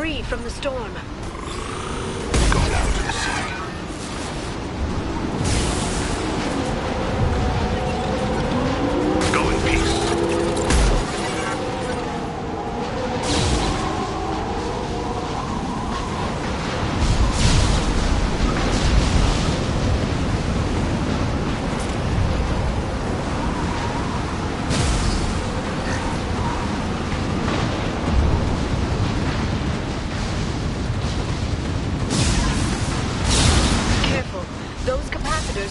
free from the storm. Gone out to sea. Go in peace.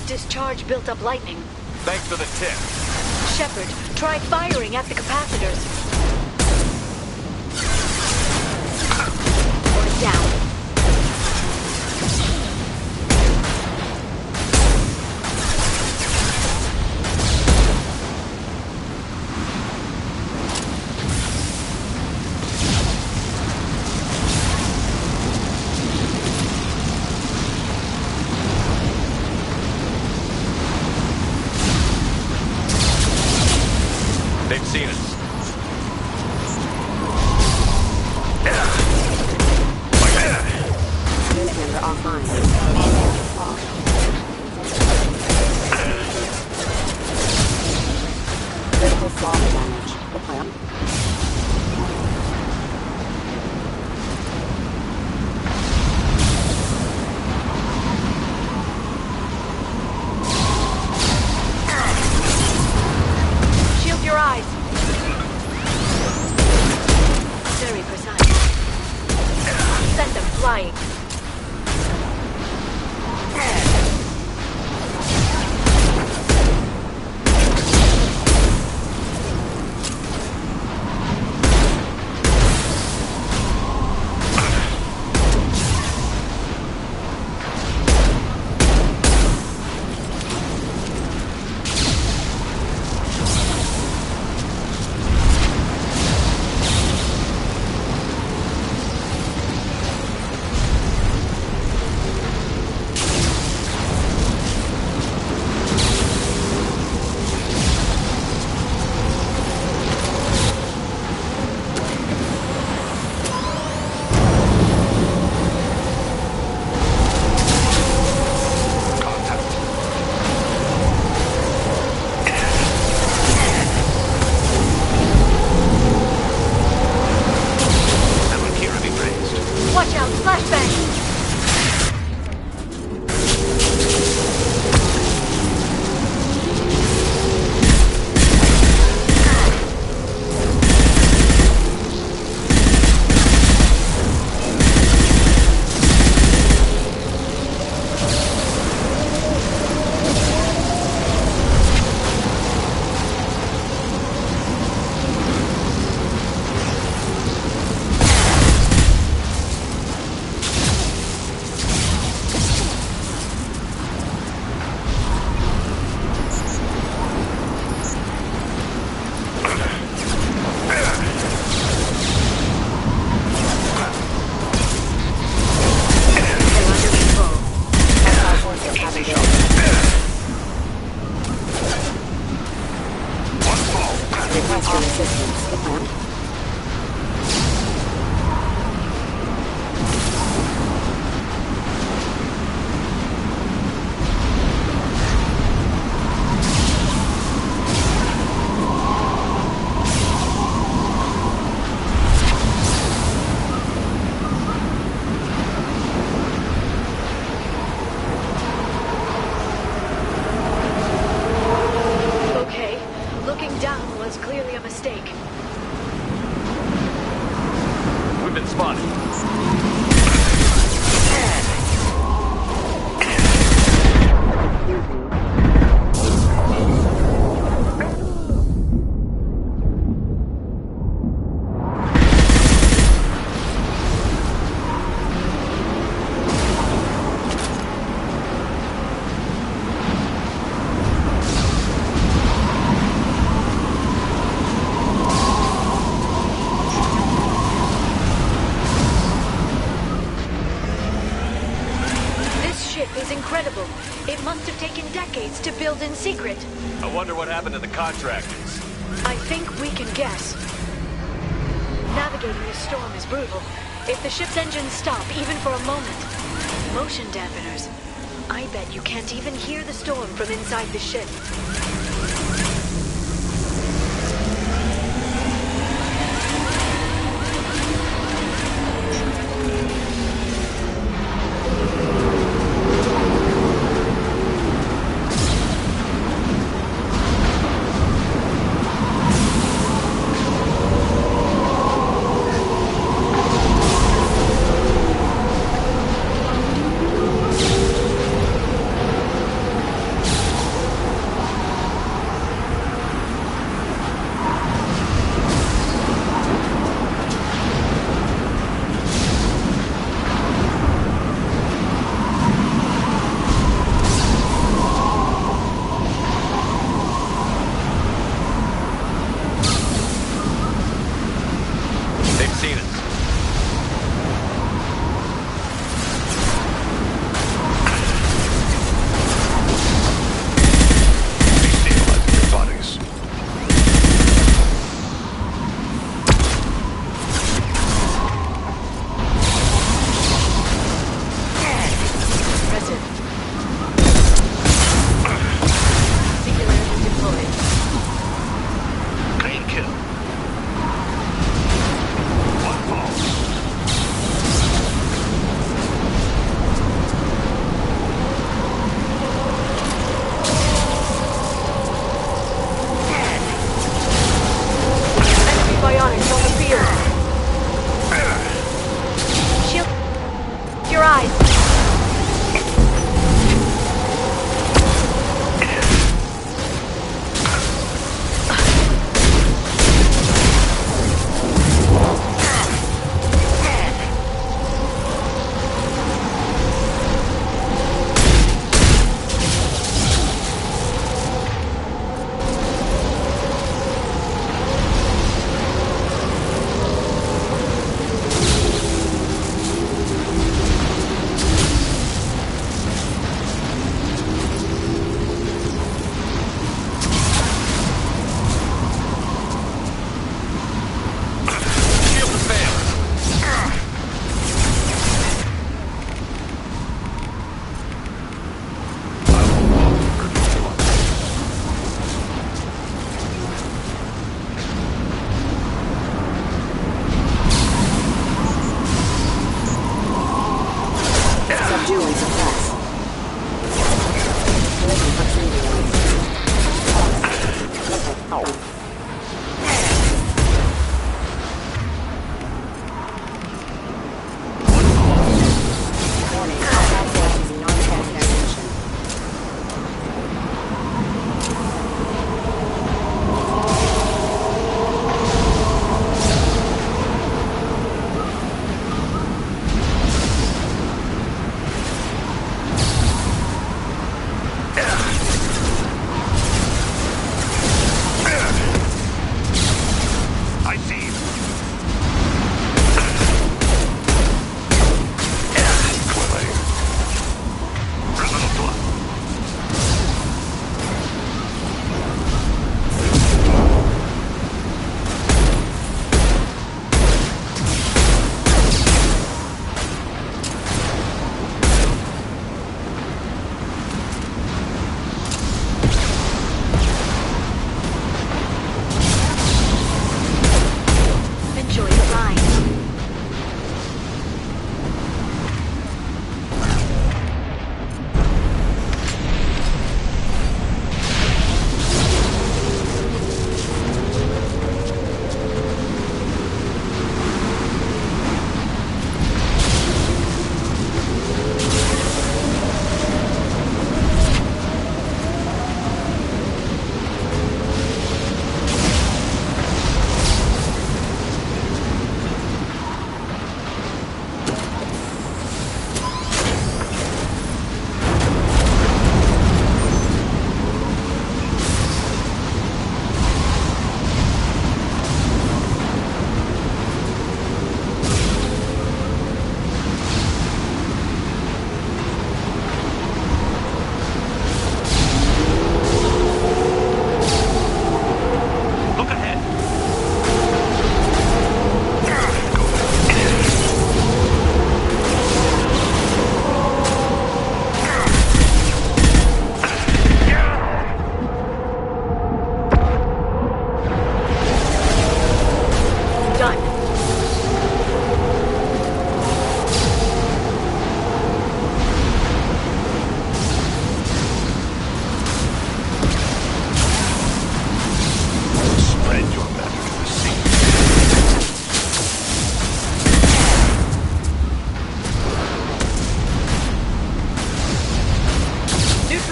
Discharge built-up lightning. Thanks for the tip. Shepard, try firing at the capacitors. One down. They've seen us. Unit member offline. Critical flaw damage. Plan. Your eyes. Very precise. Send them flying. Watch out, flashbang! Request your assistance. Plan. We've been spotted. Is incredible. It must have taken decades to build in secret. I wonder what happened to the contractors. I think we can guess. Navigating this storm is brutal. If the ship's engines stop, even for a moment, motion dampeners. I bet you can't even hear the storm from inside the ship.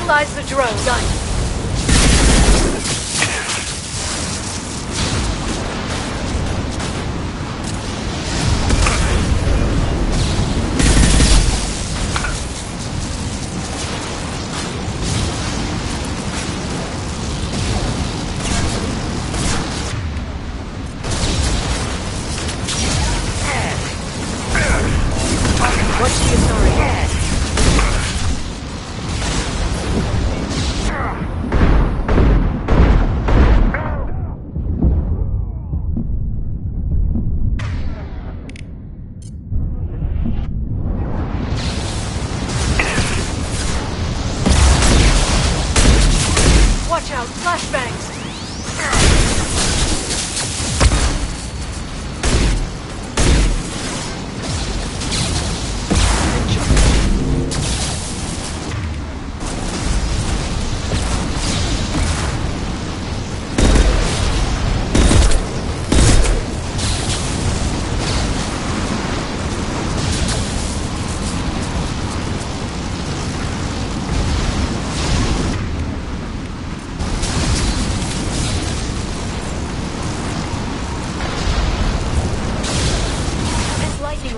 Neutralize the drone. Done. What's the authority? Watch out, flashbangs!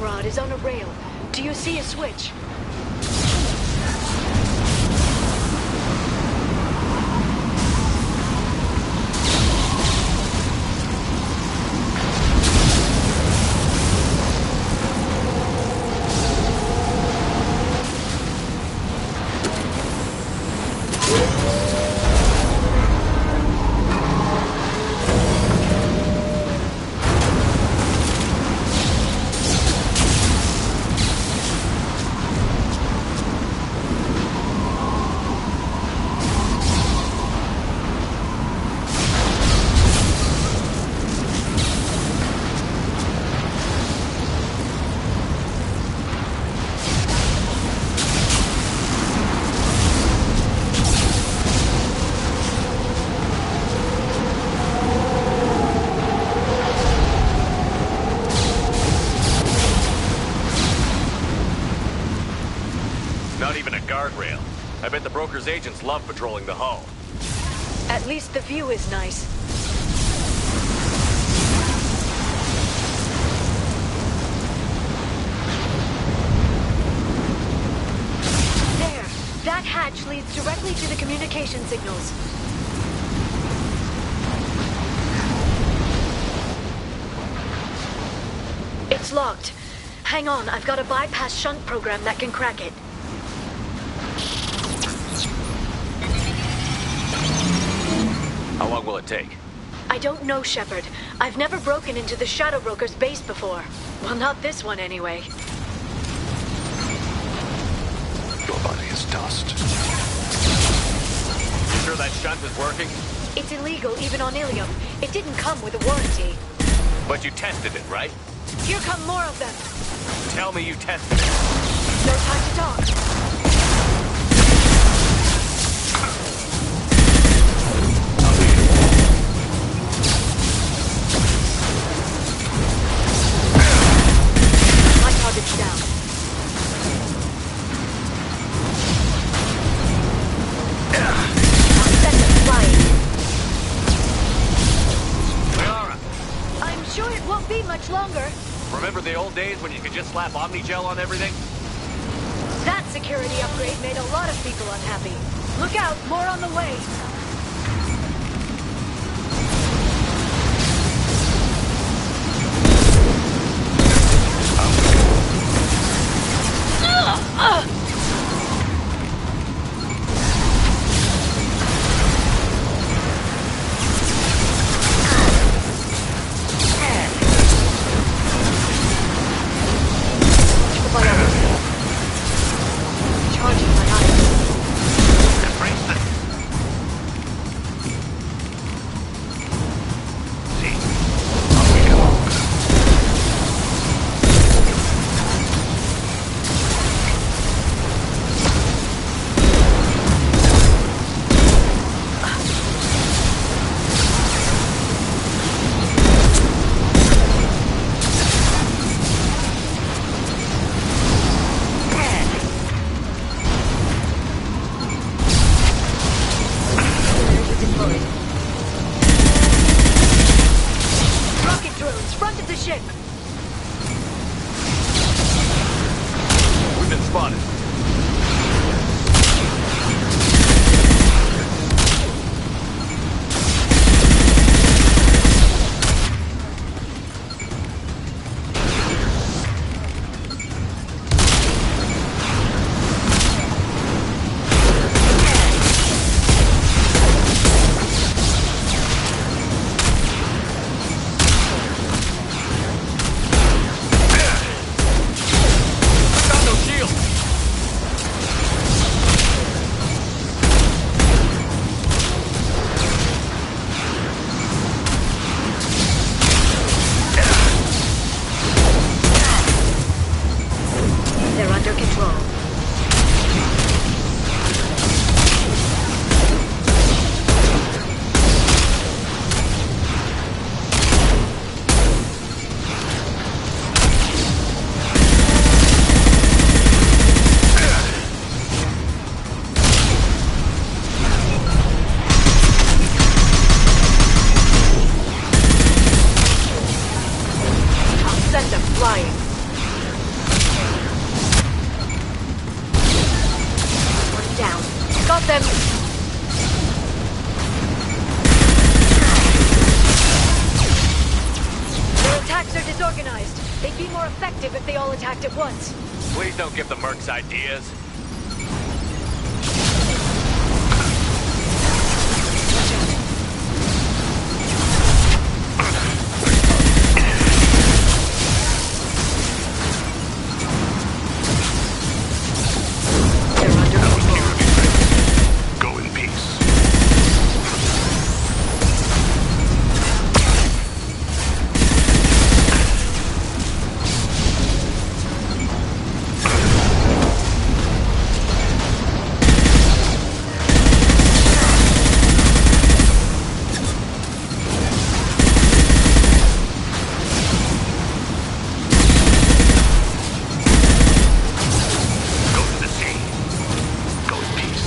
Rod is on a rail. Do you see a switch? Not even a guardrail. I bet the broker's agents love patrolling the hull. At least the view is nice. There! That hatch leads directly to the communication signals. It's locked. Hang on, I've got a bypass shunt program that can crack it. How long will it take? I don't know, Shepard. I've never broken into the Shadow Broker's base before. Well, not this one anyway. Your body is dust. You sure that shunt is working? It's illegal even on Ilium. It didn't come with a warranty. But you tested it, right? Here come more of them. Tell me you tested it. No time to talk. My target's down. I'll set them flying. Liara, I'm sure it won't be much longer. remember the old days when you could just slap Omnigel on everything? That security upgrade made a lot of people unhappy. Look out, more on the way. Charging my eyes. Embrace this. got them! Their attacks are disorganized. They'd be more effective if they all attacked at once. Please don't give the mercs ideas. They're under control. Go in peace. Go to the sea. Go in peace.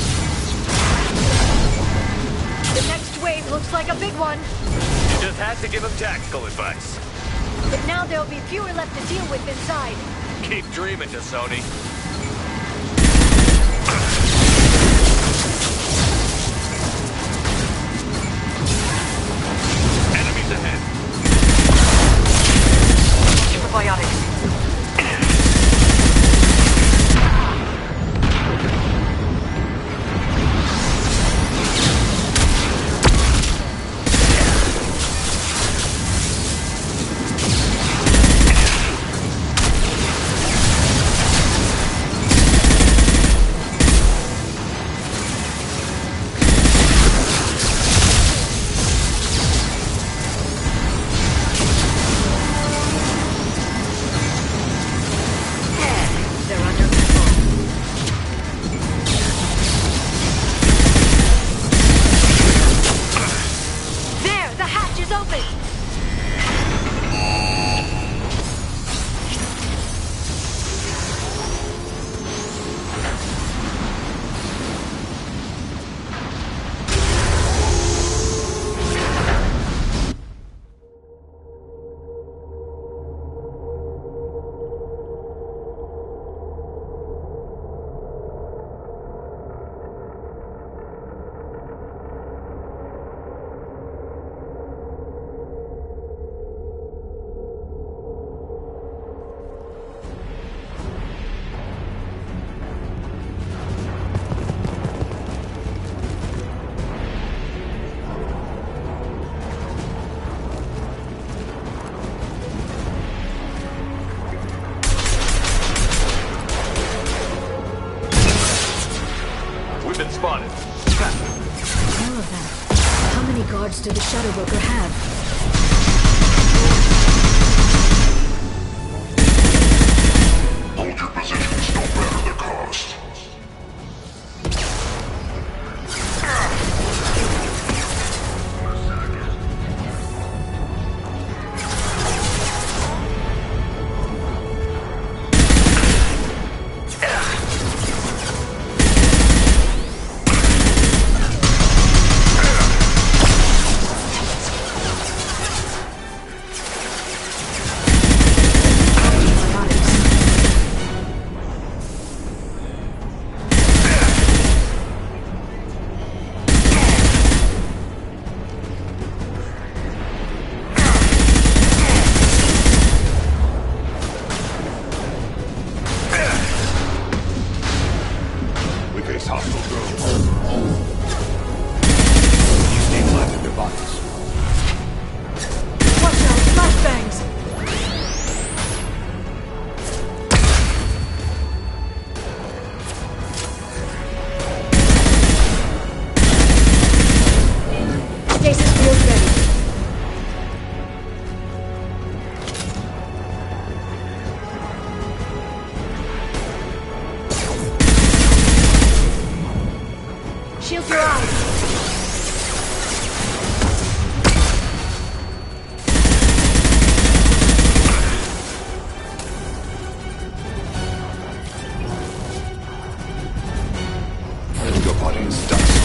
The next wave looks like a big one. You just had to give him tactical advice. But now there'll be fewer left to deal with inside. Keep dreaming, Sony. Enemies ahead. Give her biotics. They're under control. There! The hatch is open! We've been spotted. All of that. How many guards do the Shadow Broker have? Hold your positions no matter the cost. We face hostile drones. You stay alive in their bodies. Watch out! Flashbangs! Stasis field ready. Shield your eyes! Your body is dust.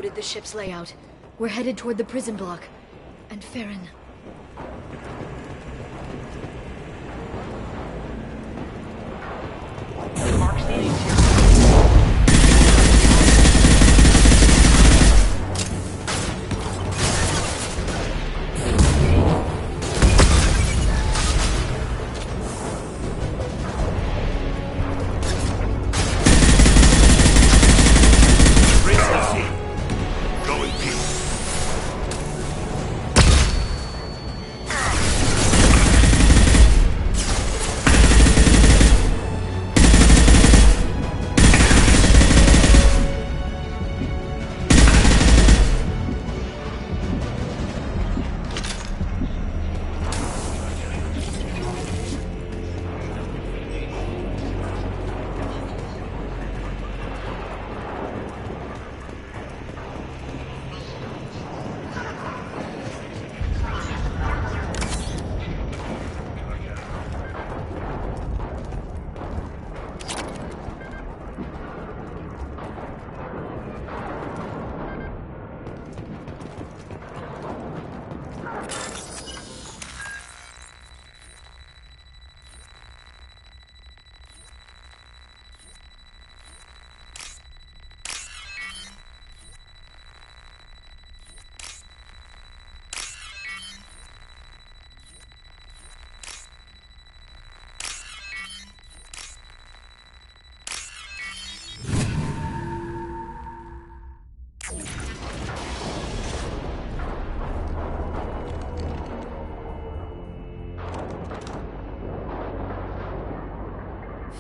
decoded the ship's layout. We're headed toward the prison block. And Farron... Mark standing here.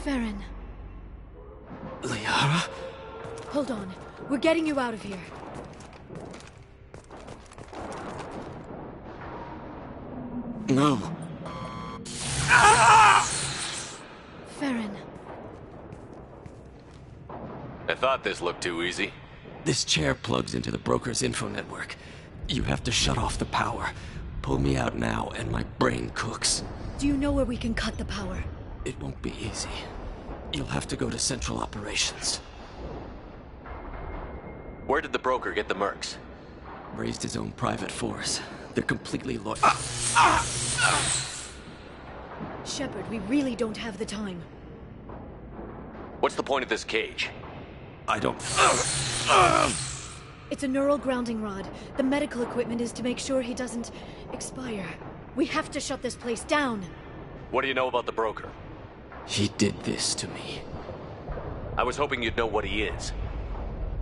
Farron. Liara? Hold on. We're getting you out of here. No. Farron. I thought this looked too easy. This chair plugs into the broker's info network. You have to shut off the power. Pull me out now, and my brain cooks. Do you know where we can cut the power? It won't be easy. You'll have to go to Central Operations. Where did the broker get the mercs? Raised his own private force. They're completely loyal. Shepard, we really don't have the time. What's the point of this cage? I don't... It's a neural grounding rod. The medical equipment is to make sure he doesn't expire. We have to shut this place down. What do you know about the broker? He did this to me. I was hoping you'd know what he is.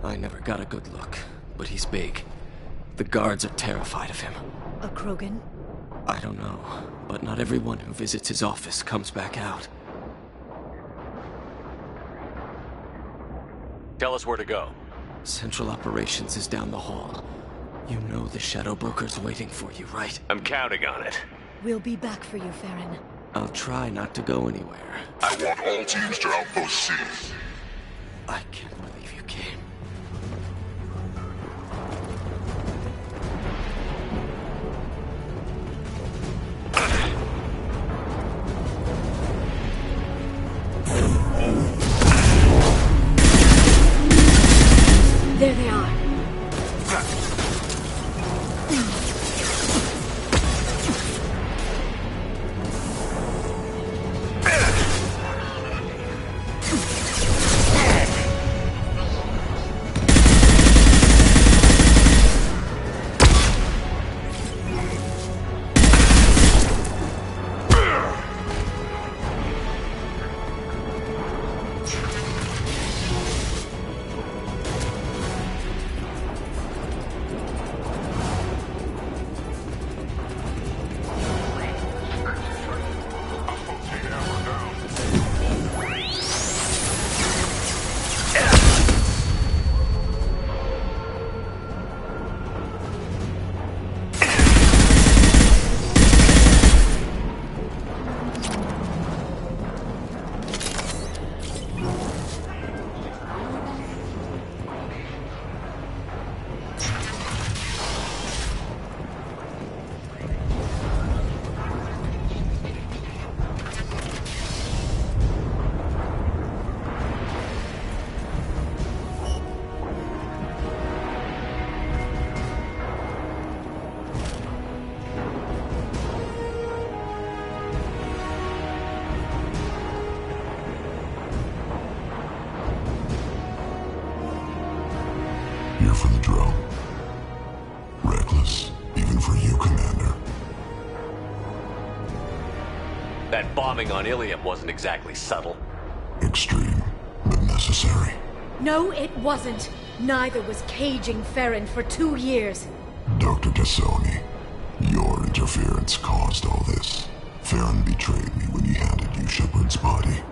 I never got a good look, but he's big. The guards are terrified of him. A Krogan? I don't know, but not everyone who visits his office comes back out. Tell us where to go. Central Operations is down the hall. You know the Shadow Broker's waiting for you, right? I'm counting on it. We'll be back for you, Farron. I'll try not to go anywhere. I want all teams to Outpost C. I can't believe you came. There they are. That bombing on Ilium wasn't exactly subtle. Extreme, but necessary. No, it wasn't. Neither was caging Farron for 2 years. Dr. Tassoni, your interference caused all this. Farron betrayed me when he handed you Shepard's body.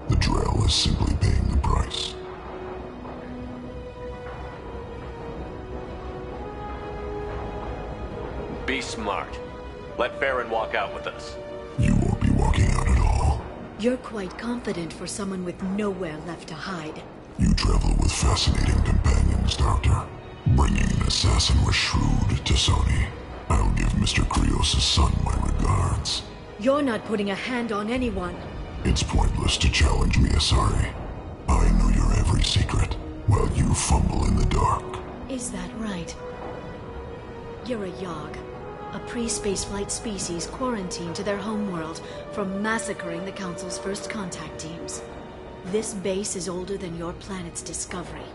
The Drell is simply paying the price. Be smart. Let Farron walk out with us. You won't be walking out at all. You're quite confident for someone with nowhere left to hide. You travel with fascinating companions, Doctor. Bringing an assassin was shrewd, Tassoni. I'll give Mr. Krios' son my regards. You're not putting a hand on anyone. It's pointless to challenge me, Asari. I know your every secret, while you fumble in the dark. Is that right? You're a Yogg, a pre-spaceflight species quarantined to their homeworld from massacring the Council's first contact teams. This base is older than your planet's discovery,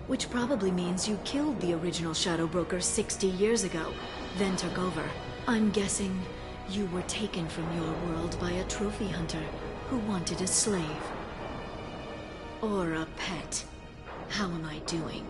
which probably means you killed the original Shadow Broker 60 years ago, then took over. I'm guessing you were taken from your world by a trophy hunter who wanted a slave. Or a pet. How am I doing?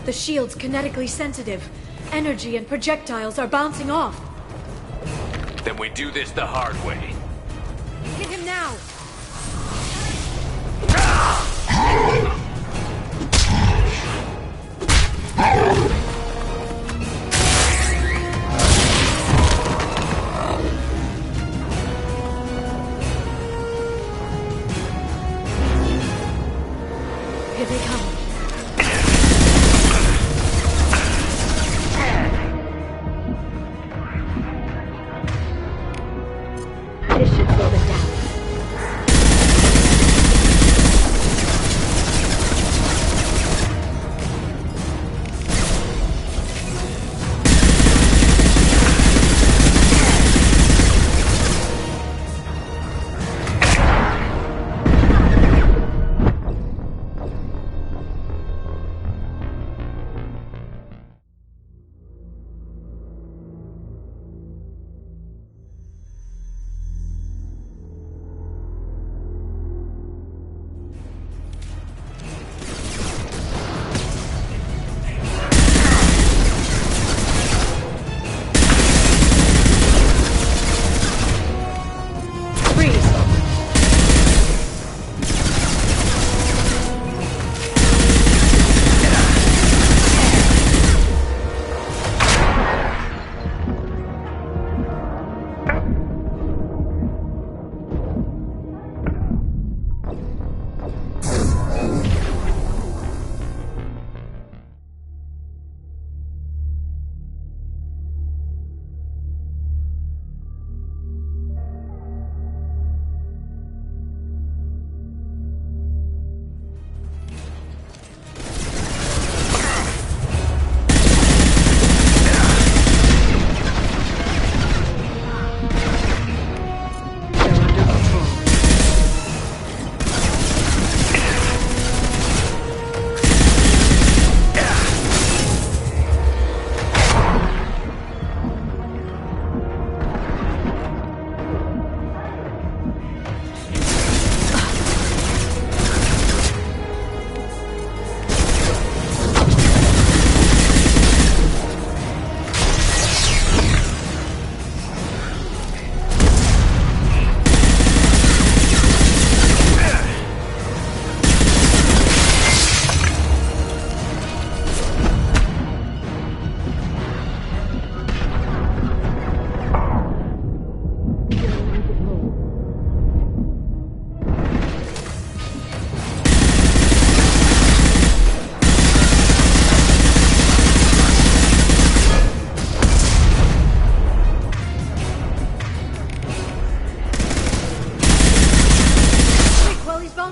The shield's kinetically sensitive. Energy and projectiles are bouncing off. Then we do this the hard way. Hit him now! Here they come. This should slow them down.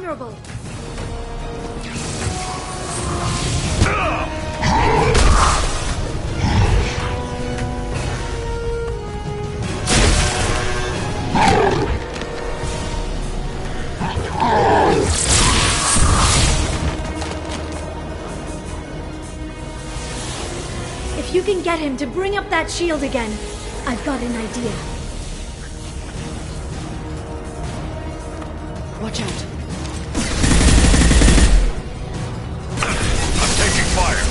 vulnerable. If you can get him to bring up that shield again, I've got an idea. Watch out. I'm taking fire.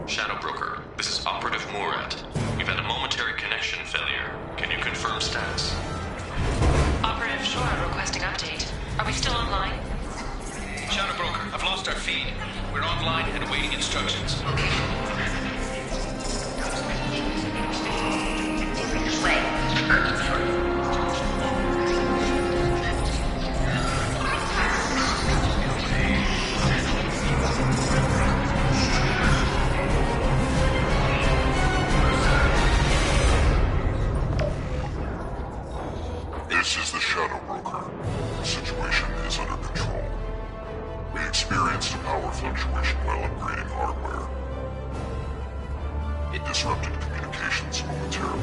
Shadow Broker, this is Operative Murat. We've had a momentary connection failure. Can you confirm status? Operative Shora requesting update. Are we still online? Shadow Broker, I've lost our feed. We're online and awaiting instructions. This is the Shadow Broker. The situation is under control. We experienced a power fluctuation while upgrading hardware. It disrupted communications momentarily.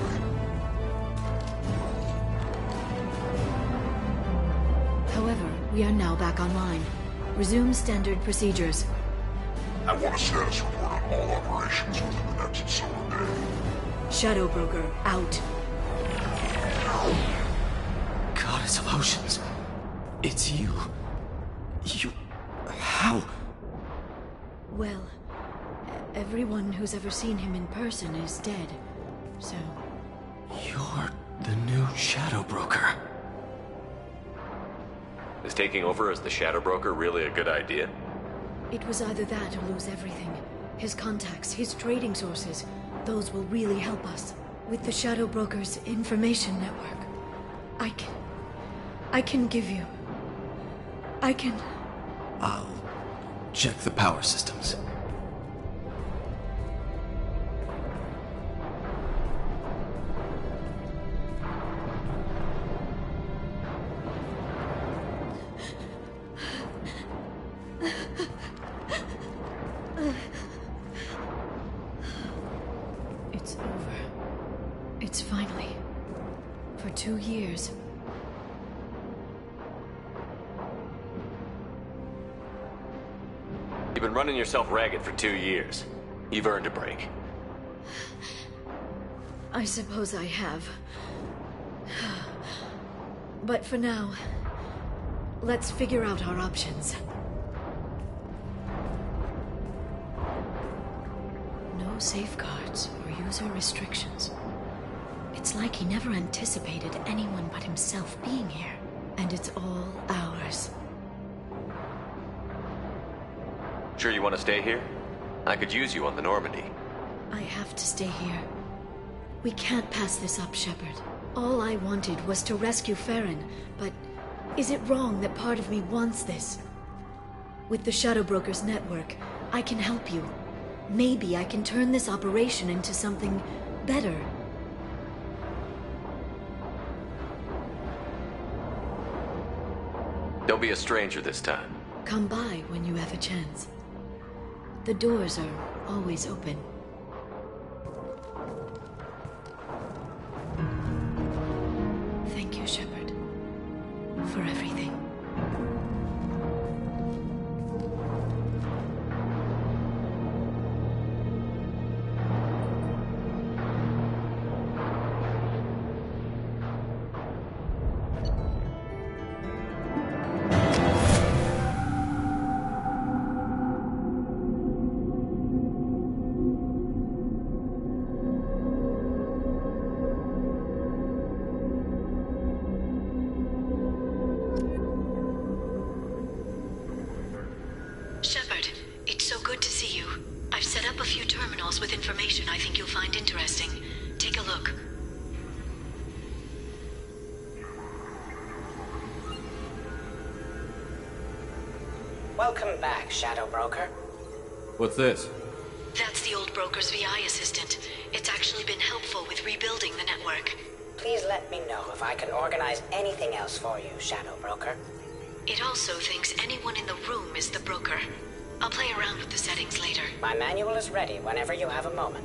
However, we are now back online. Resume standard procedures. I want a status report on all operations within the next solar day. Shadow Broker, out. Goddess of Oceans. It's you. How? Well, everyone who's ever seen him in person is dead. So, You're the new Shadow Broker. Is taking over as the Shadow Broker really a good idea? it was either that or lose everything. His contacts, his trading sources, those will really help us. With the Shadow Broker's information network, I can give you... I'll check the power systems. It's over. It's finally. For 2 years. You've been running yourself ragged for 2 years. You've earned a break. I suppose I have. But for now, let's figure out our options. No safeguards or user restrictions. It's like he never anticipated anyone but himself being here. And it's all ours. Sure you want to stay here? I could use you on the Normandy. I have to stay here. We can't pass this up, Shepard. All I wanted was to rescue Farron, but is it wrong that part of me wants this? With the Shadow Broker's network, I can help you. Maybe I can turn this operation into something better. Don't be a stranger this time. Come by when you have a chance. The doors are always open. Thank you, Shepard, for everything. Shepard, it's so good to see you. I've set up a few terminals with information I think you'll find interesting. Take a look. Welcome back, Shadow Broker. What's this? That's the old broker's VI assistant. It's actually been helpful with rebuilding the network. Please let me know if I can organize anything else for you, Shadow Broker. It also thinks anyone in the room is the broker. I'll play around with the settings later. My manual is ready whenever you have a moment.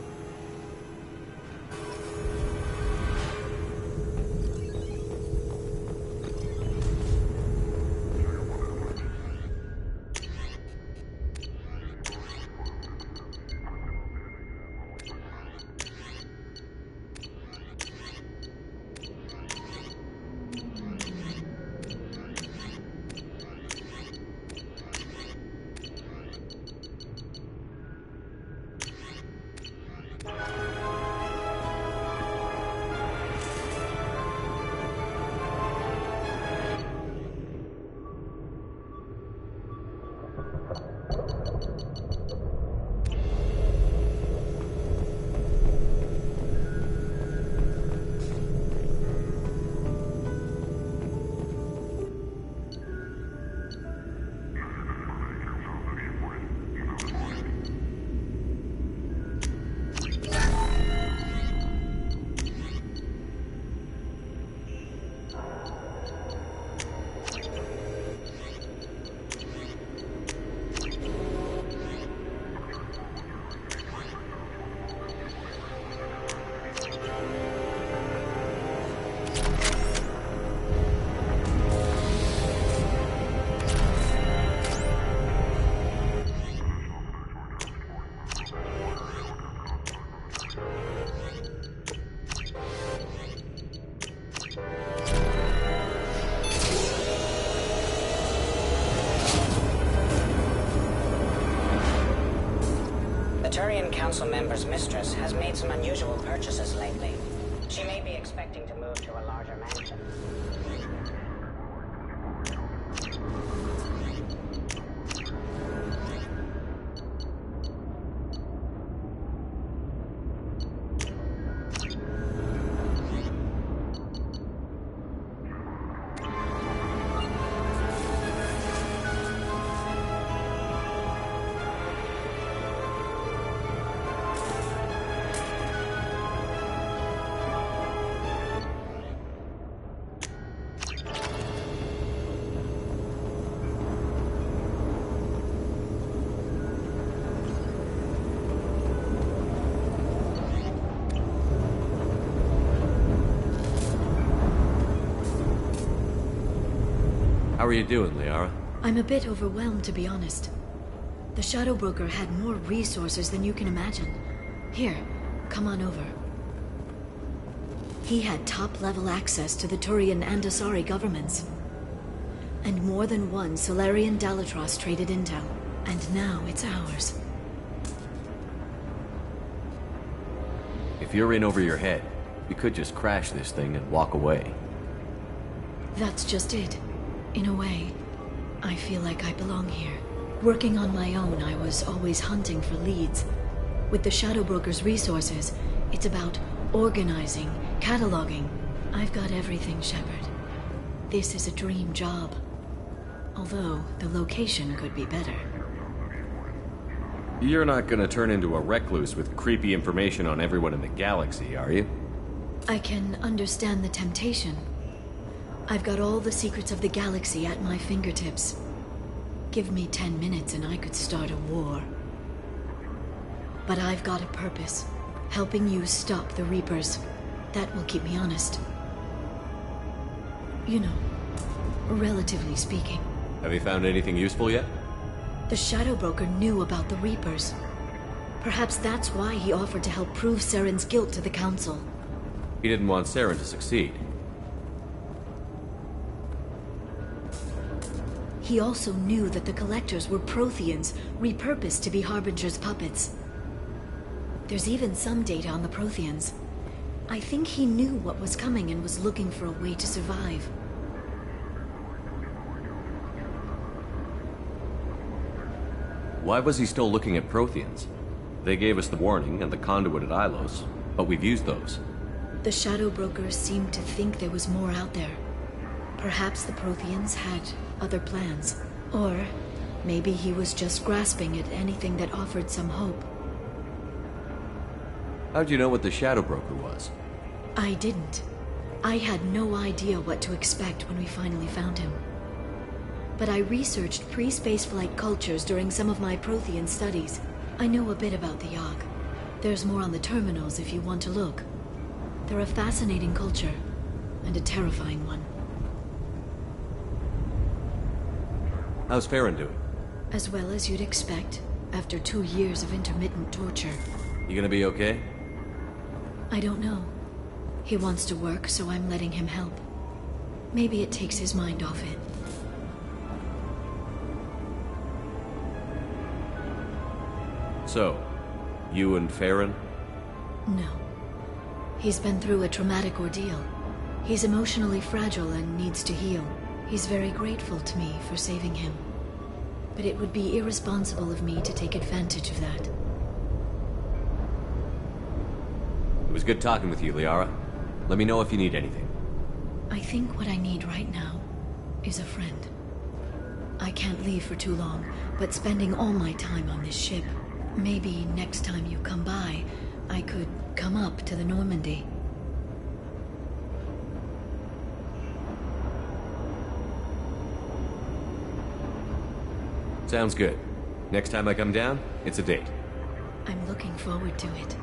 The Turian Council member's mistress has made some unusual purchases lately. She may be expecting to move to a larger mansion. are you doing, Liara? I'm a bit overwhelmed, to be honest. The Shadow Broker had more resources than you can imagine. Here, come on over. He had top-level access to the Turian and Asari governments. And more than one Solarian Dalatrass traded intel. And now it's ours. If you're in over your head, we could just crash this thing and walk away. That's just it. In a way, I feel like I belong here. Working on my own, I was always hunting for leads. With the Shadow Broker's resources, it's about organizing, cataloging. I've got everything, Shepard. This is a dream job. Although, the location could be better. You're not gonna turn into a recluse with creepy information on everyone in the galaxy, are you? I can understand the temptation. I've got all the secrets of the galaxy at my fingertips. Give me 10 minutes and I could start a war. But I've got a purpose. Helping you stop the Reapers. That will keep me honest. You know, relatively speaking. Have you found anything useful yet? The Shadow Broker knew about the Reapers. Perhaps that's why he offered to help prove Saren's guilt to the Council. He didn't want Saren to succeed. He also knew that the Collectors were Protheans, repurposed to be Harbinger's puppets. There's even some data on the Protheans. I think he knew what was coming and was looking for a way to survive. Why was he still looking at Protheans? They gave us the warning and the conduit at Ilos, but we've used those. The Shadow Brokers seemed to think there was more out there. Perhaps the Protheans had other plans. Or maybe he was just grasping at anything that offered some hope. How'd you know what the Shadow Broker was? I didn't. I had no idea what to expect when we finally found him. But I researched pre-spaceflight cultures during some of my Prothean studies. I know a bit about the Yogg. There's more on the terminals if you want to look. They're a fascinating culture, and a terrifying one. How's Farron doing? As well as you'd expect, after 2 years of intermittent torture. You gonna be okay? I don't know. He wants to work, so I'm letting him help. Maybe it takes his mind off it. So, you and Farron? No. He's been through a traumatic ordeal. He's emotionally fragile and needs to heal. He's very grateful to me for saving him. But it would be irresponsible of me to take advantage of that. It was good talking with you, Liara. Let me know if you need anything. I think what I need right now is a friend. I can't leave for too long, but spending all my time on this ship. Maybe next time you come by, I could come up to the Normandy. Sounds good. Next time I come down, it's a date. I'm looking forward to it.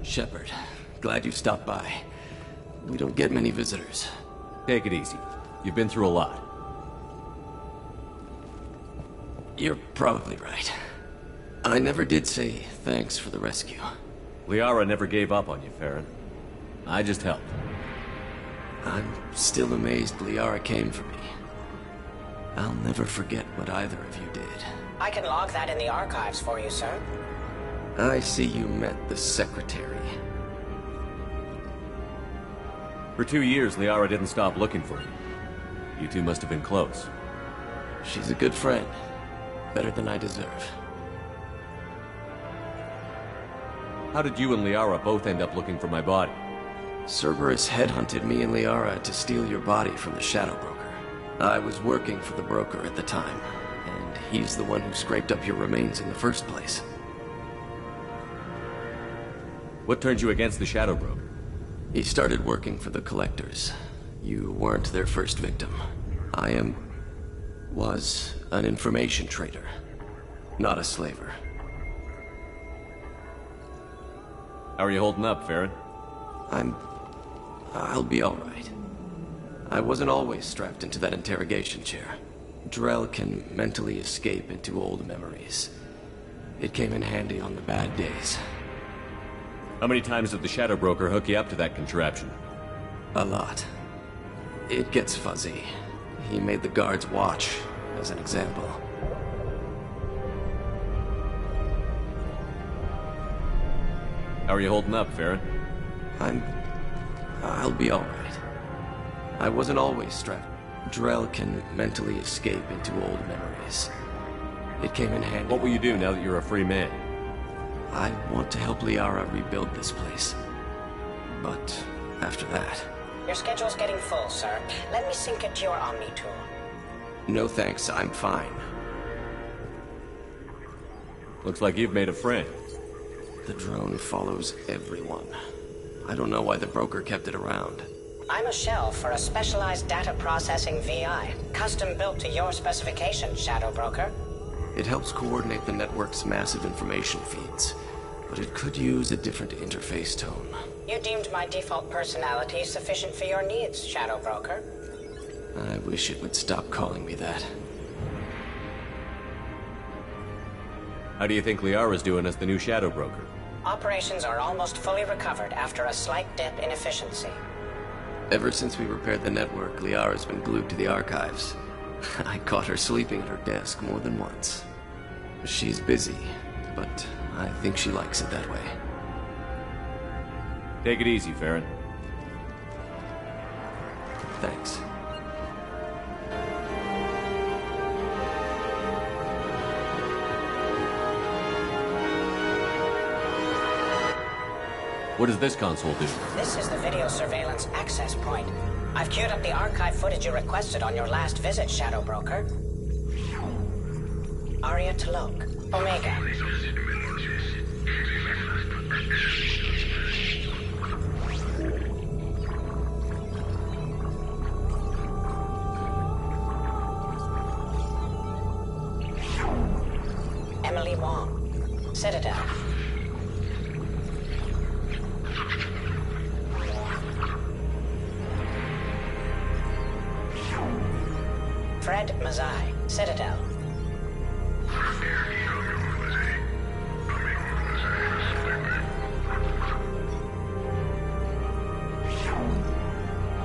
Shepard, glad you stopped by. We don't get many visitors. Take it easy. You've been through a lot. You're probably right. I never did say thanks for the rescue. Liara never gave up on you, Farron. I just helped. I'm still amazed Liara came for me. I'll never forget what either of you did. I can log that in the archives for you, sir. I see you met the Secretary. For 2 years, Liara didn't stop looking for you. You two must have been close. She's a good friend. Better than I deserve. How did you and Liara both end up looking for my body? Cerberus headhunted me and Liara to steal your body from the Shadow Broker. I was working for the broker at the time, and he's the one who scraped up your remains in the first place. What turned you against the Shadow Broker? He started working for the Collectors. You weren't their first victim. I was an information trader, not a slaver. How are you holding up, Farron? I'll be alright. I wasn't always strapped into that interrogation chair. Drell can mentally escape into old memories. It came in handy on the bad days. How many times did the Shadow Broker hook you up to that contraption? A lot. It gets fuzzy. He made the guards watch, as an example. How are you holding up, Farron? I'll be alright. I wasn't always strapped. Drell can mentally escape into old memories. It came in handy. What will you do now that you're a free man? I want to help Liara rebuild this place. But after that... Your schedule's getting full, sir. Let me sync it to your Omni tool. No thanks, I'm fine. Looks like you've made a friend. The drone follows everyone. I don't know why the broker kept it around. I'm a shell for a specialized data processing VI, custom built to your specifications, Shadow Broker. It helps coordinate the network's massive information feeds, but it could use a different interface tone. You deemed my default personality sufficient for your needs, Shadow Broker. I wish it would stop calling me that. How do you think Liara's doing as the new Shadow Broker? Operations are almost fully recovered after a slight dip in efficiency. Ever since we repaired the network, Liara's been glued to the archives. I caught her sleeping at her desk more than once. She's busy, but I think she likes it that way. Take it easy, Farron. Thanks. What does this console do? This is the video surveillance access point. I've queued up the archive footage you requested on your last visit, Shadow Broker. Aria T'Loak, Omega. Emily Wong, Citadel. Fred Mazai, Citadel.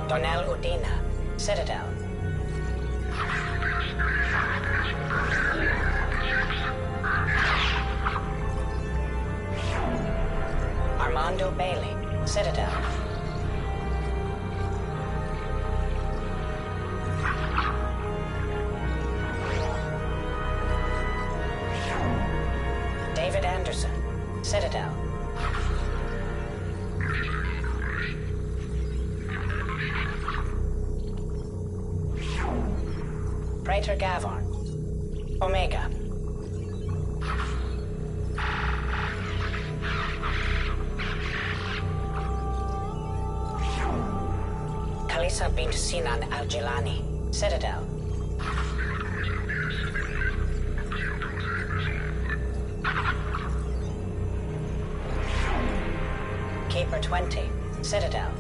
Donnell Udina, Citadel. Armando Bailey, Citadel. David Anderson, Citadel. Praetor Gavorn, Omega. Kalisa bint Sinan Al-Jilani, Citadel. Keeper 20, Citadel.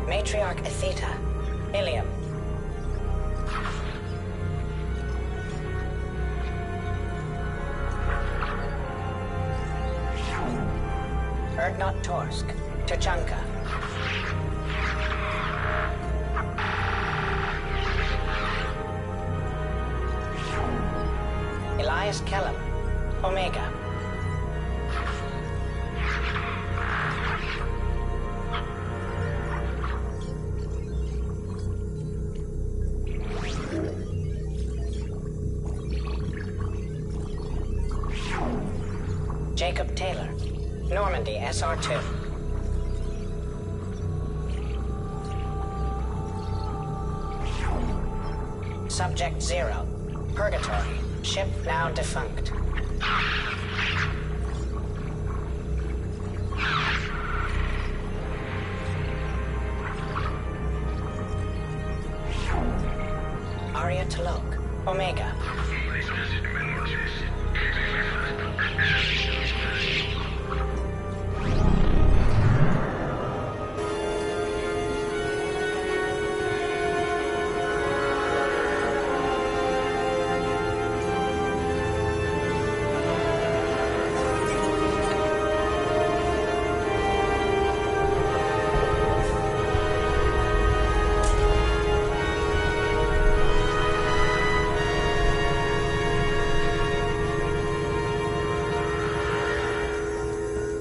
Matriarch Atheta, Ilium. Erdnot Torsk, Tuchanka. Elias Kellum, Omega. Jacob Taylor, Normandy SR2. Subject 0, Purgatory, ship now defunct. Aria T'Loak, Omega.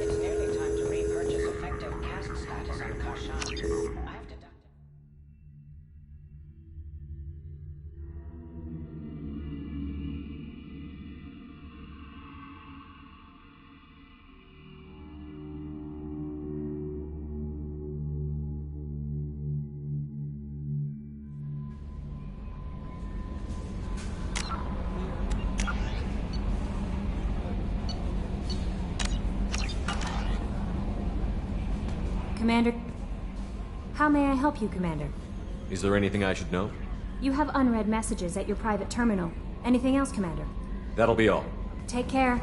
It's nearly time to repurchase effective caste status on Kashan. I have deducted. Commander... How may I help you, Commander? Is there anything I should know? You have unread messages at your private terminal. Anything else, Commander? That'll be all. Take care.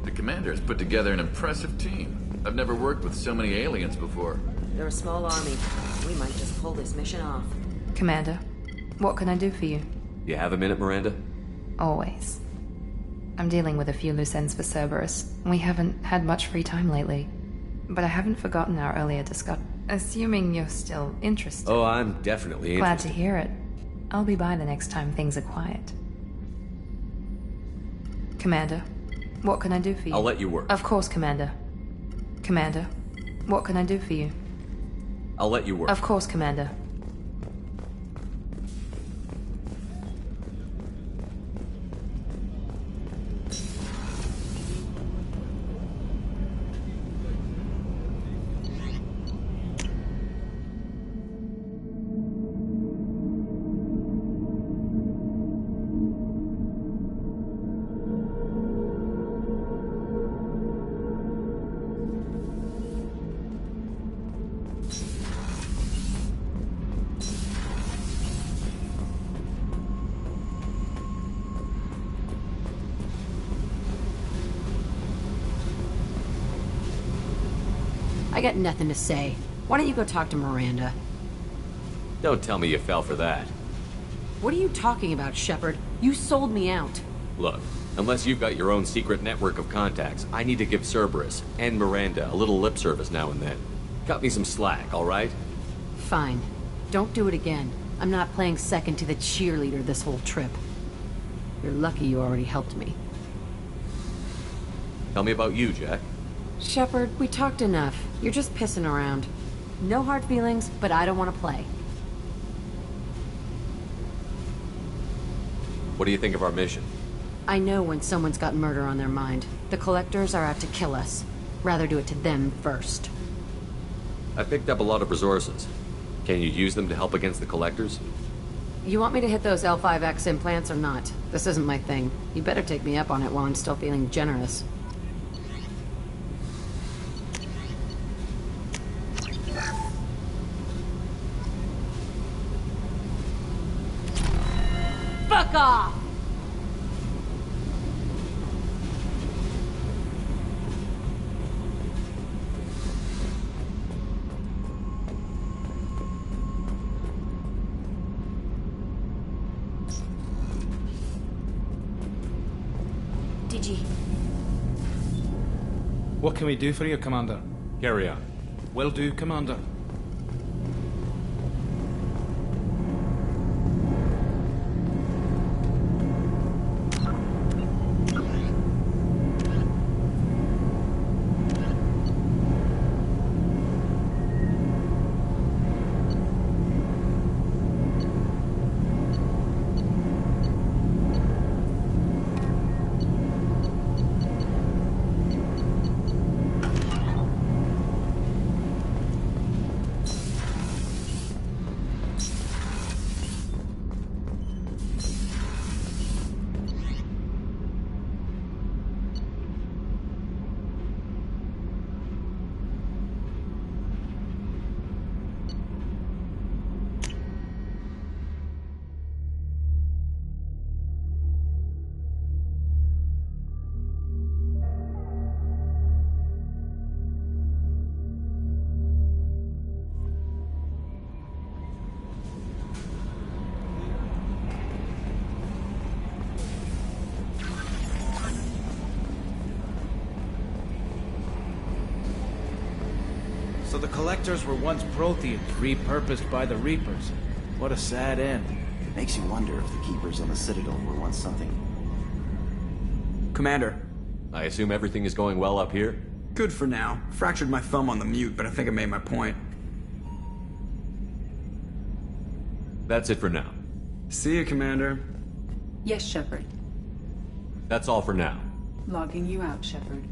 The commander has put together an impressive team. I've never worked with so many aliens before. They're a small army. We might just pull this mission off. Commander, what can I do for you? You have a minute, Miranda? Always. I'm dealing with a few loose ends for Cerberus. We haven't had much free time lately. But I haven't forgotten our earlier discussion. Assuming you're still interested. Oh, I'm definitely Glad interested. to hear it. I'll be by the next time things are quiet. Commander, what can I do for you? I'll let you work. Of course, Commander. Commander, what can I do for you? I'll let you work. Of course, Commander. I got nothing to say. Why don't you go talk to Miranda? Don't tell me you fell for that. What are you talking about, Shepard? You sold me out. Look, unless you've got your own secret network of contacts, I need to give Cerberus and Miranda a little lip service now and then. Cut me some slack, all right? Fine. Don't do it again. I'm not playing second to the cheerleader this whole trip. You're lucky you already helped me. Tell me about you, Jack. Shepard, we talked enough. You're just pissing around. No hard feelings, but I don't want to play. What do you think of our mission? I know when someone's got murder on their mind. The Collectors are out to kill us. Rather do it to them first. I picked up a lot of resources. Can you use them to help against the Collectors? You want me to hit those L5X implants or not? This isn't my thing. You better take me up on it while I'm still feeling generous. Fuck off! Digi. What can we do for you, Commander? Carry on. Will do, Commander. the Collectors were once Protheans, repurposed by the Reapers. What a sad end. Makes you wonder if the Keepers on the Citadel were once something. Commander. I assume everything is going well up here? Good for now. Fractured my thumb on the mute, but I think I made my point. That's it for now. See you, Commander. Yes, Shepard. That's all for now. Logging you out, Shepard.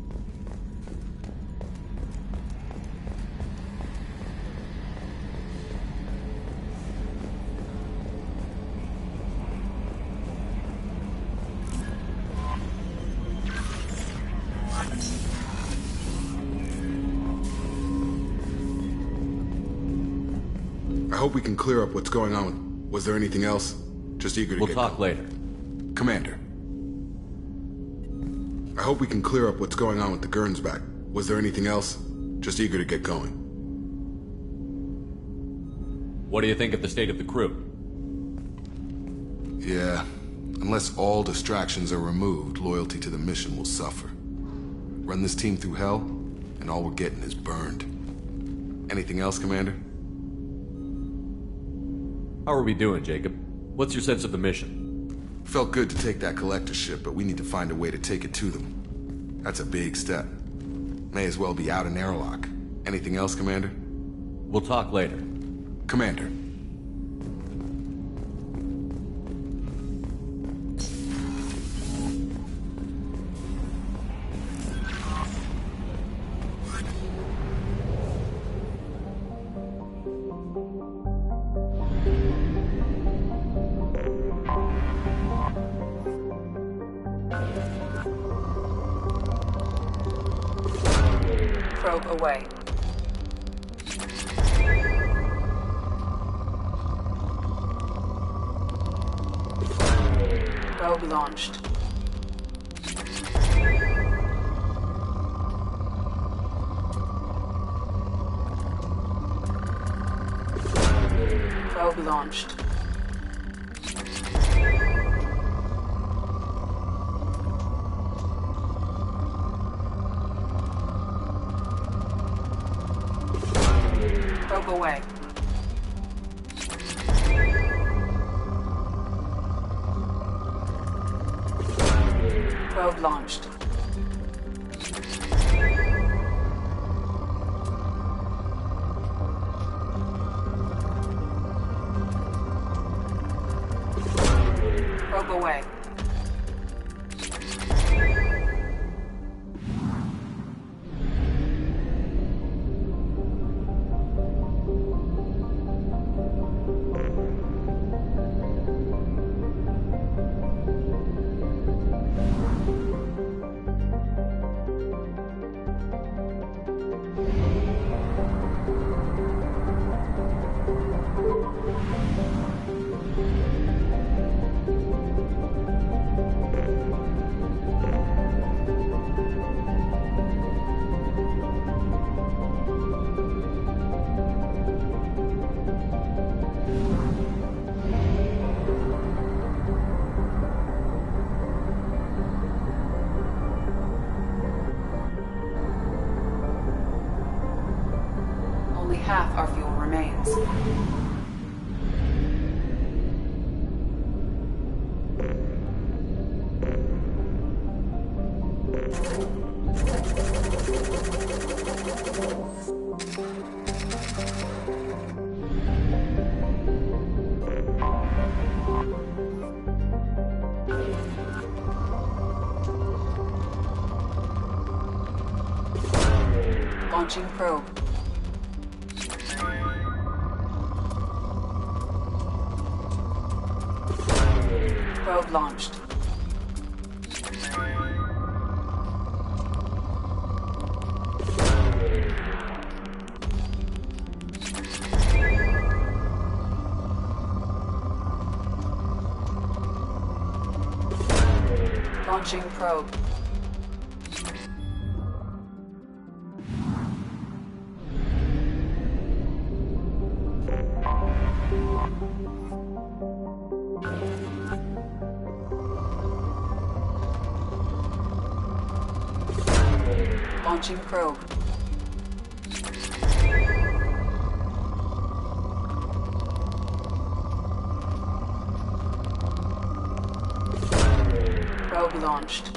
I hope we can clear up what's going on. Was there anything else? Just eager to We'll talk later. Commander. I hope we can clear up what's going on with the Gernsback. Was there anything else? Just eager to get going. What do you think of the state of the crew? Yeah. Unless all distractions are removed, loyalty to the mission will suffer. Run this team through hell, and all we're getting is burned. Anything else, Commander? How are we doing, Jacob? What's your sense of the mission? Felt good to take that collector ship, but we need to find a way to take it to them. That's a big step. May as well be out in airlock. Anything else, Commander? We'll talk later. Commander. Probe away. Probe launched. Probe launched. Probe away. Probe launched. Probe away. Only half our fuel remains. Launching probe. Probe launched. Launching probe. Launching probe. launched.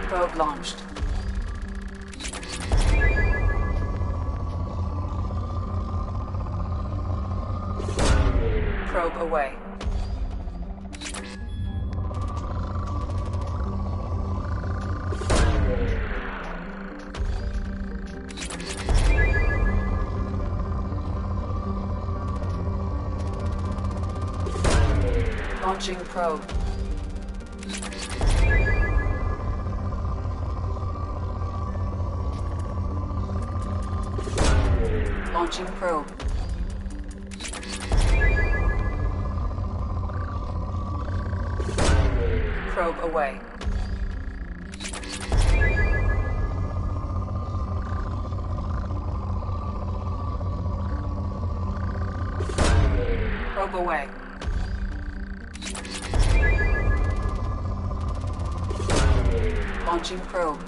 Probe launched. Probe away. Launching probe. Launching probe. Probe away. Probe away. Launching probe.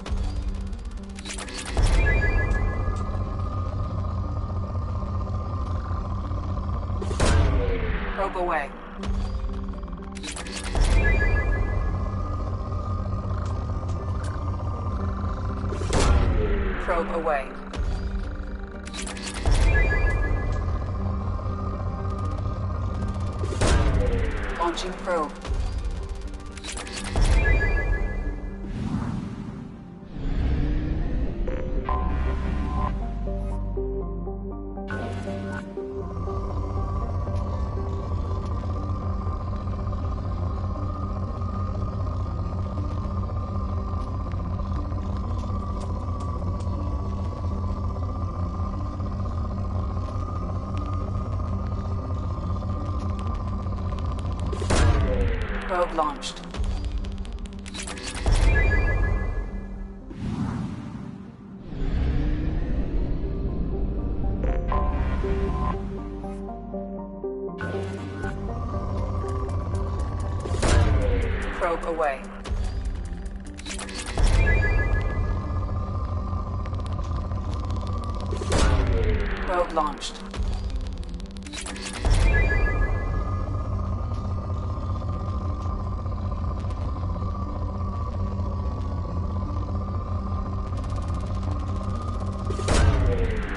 Probe away. Probe away. Launching probe. Probe launched. Probe away. Probe launched.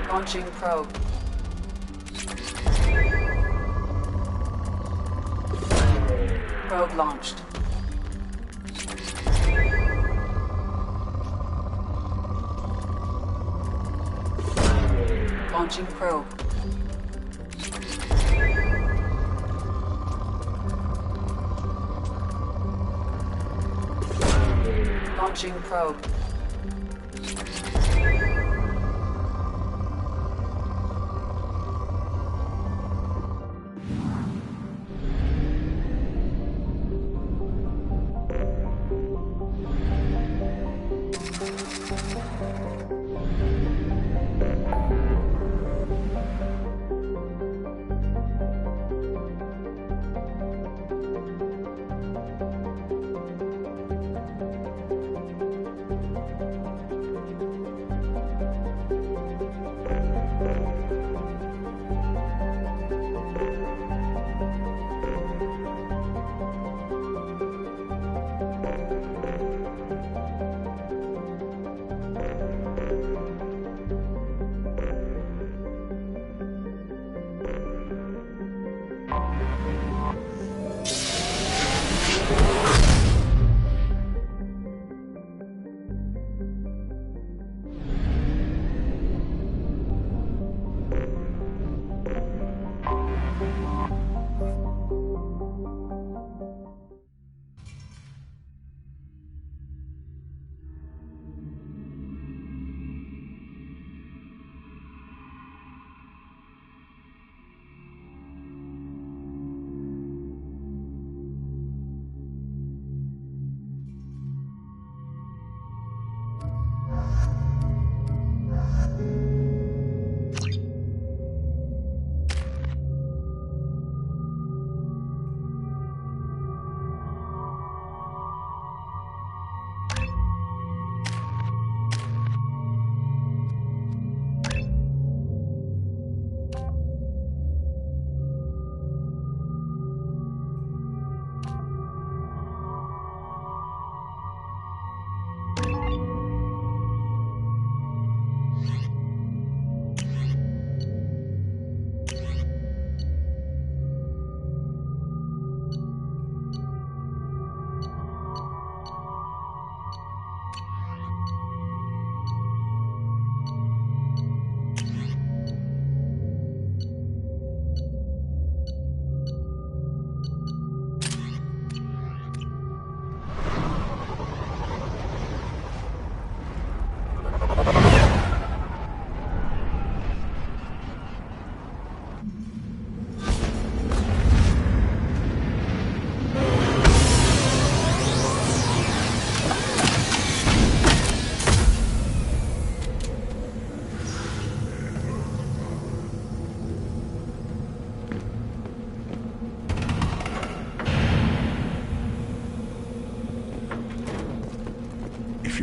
Launching probe. Probe launched. Launching probe. Launching probe.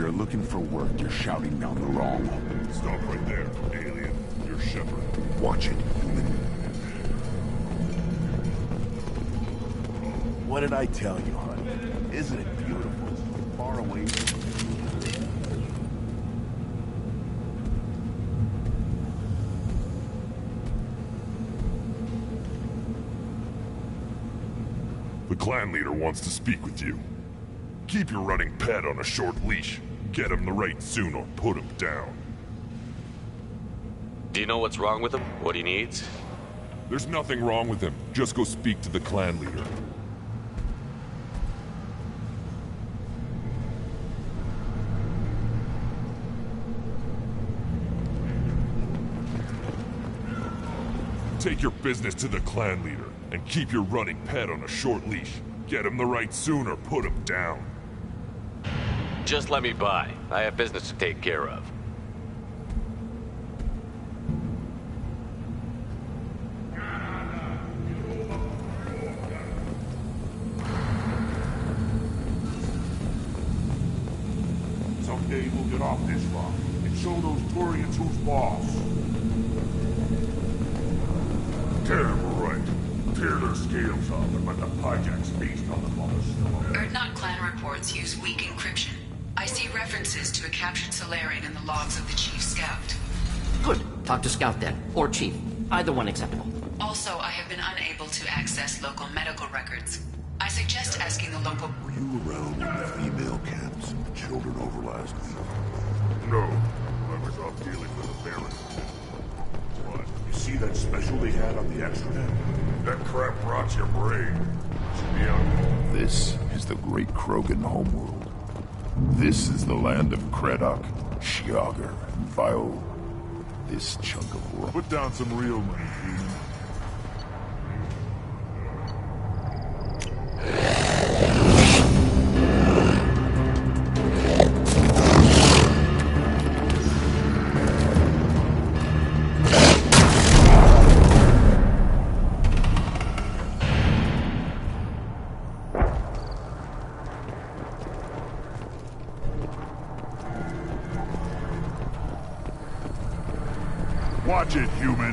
you're looking for work, you're shouting down the wrong. Stop right there, alien. You're Shepard. Watch it, human. What did I tell you, honey? Isn't it beautiful? Far away from The clan leader wants to speak with you. Keep your running pet on a short leash. Get him the right soon or put him down. Do you know what's wrong with him? What he needs? There's nothing wrong with him. Just go speak to the clan leader. Take your business to the clan leader, and keep your running pet on a short leash. Get him the right soon or put him down. Just let me by. I have business to take care of. Someday we'll get off this rock and show those Turians who's boss. Damn right. Tear their scales off and let the Pyjax feast on the mother. Urdnot clan reports use weak encryption. I see references to a captured Solarian in the logs of the Chief Scout. Good. Talk to Scout then. Or Chief. Either one acceptable. Also, I have been unable to access local medical records. I suggest asking the local... Were you around in the female camps and the children over last week? No. I was off dealing with a Baron. What? You see that special they had on the extranet? That crap rots your brain. Should be on. This is the great Krogan homeworld. This is the land of Kredok, Shiagar, and Vio. This chunk of rock. Put down some real money, human. Watch it, human.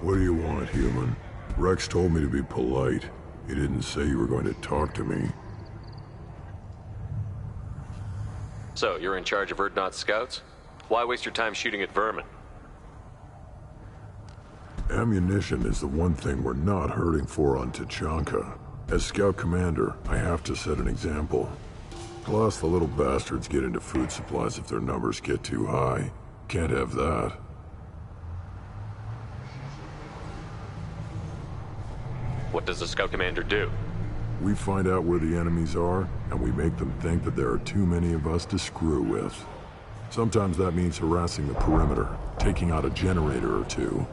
What do you want, human? Rex told me to be polite. He didn't say you were going to talk to me. So, you're in charge of Urdnot scouts? Why waste your time shooting at vermin? Ammunition is the one thing we're not hurting for on Tuchanka. As Scout Commander, I have to set an example. Plus, the little bastards get into food supplies if their numbers get too high. Can't have that. What does the Scout Commander do? We find out where the enemies are, and we make them think that there are too many of us to screw with. Sometimes that means harassing the perimeter, taking out a generator or two.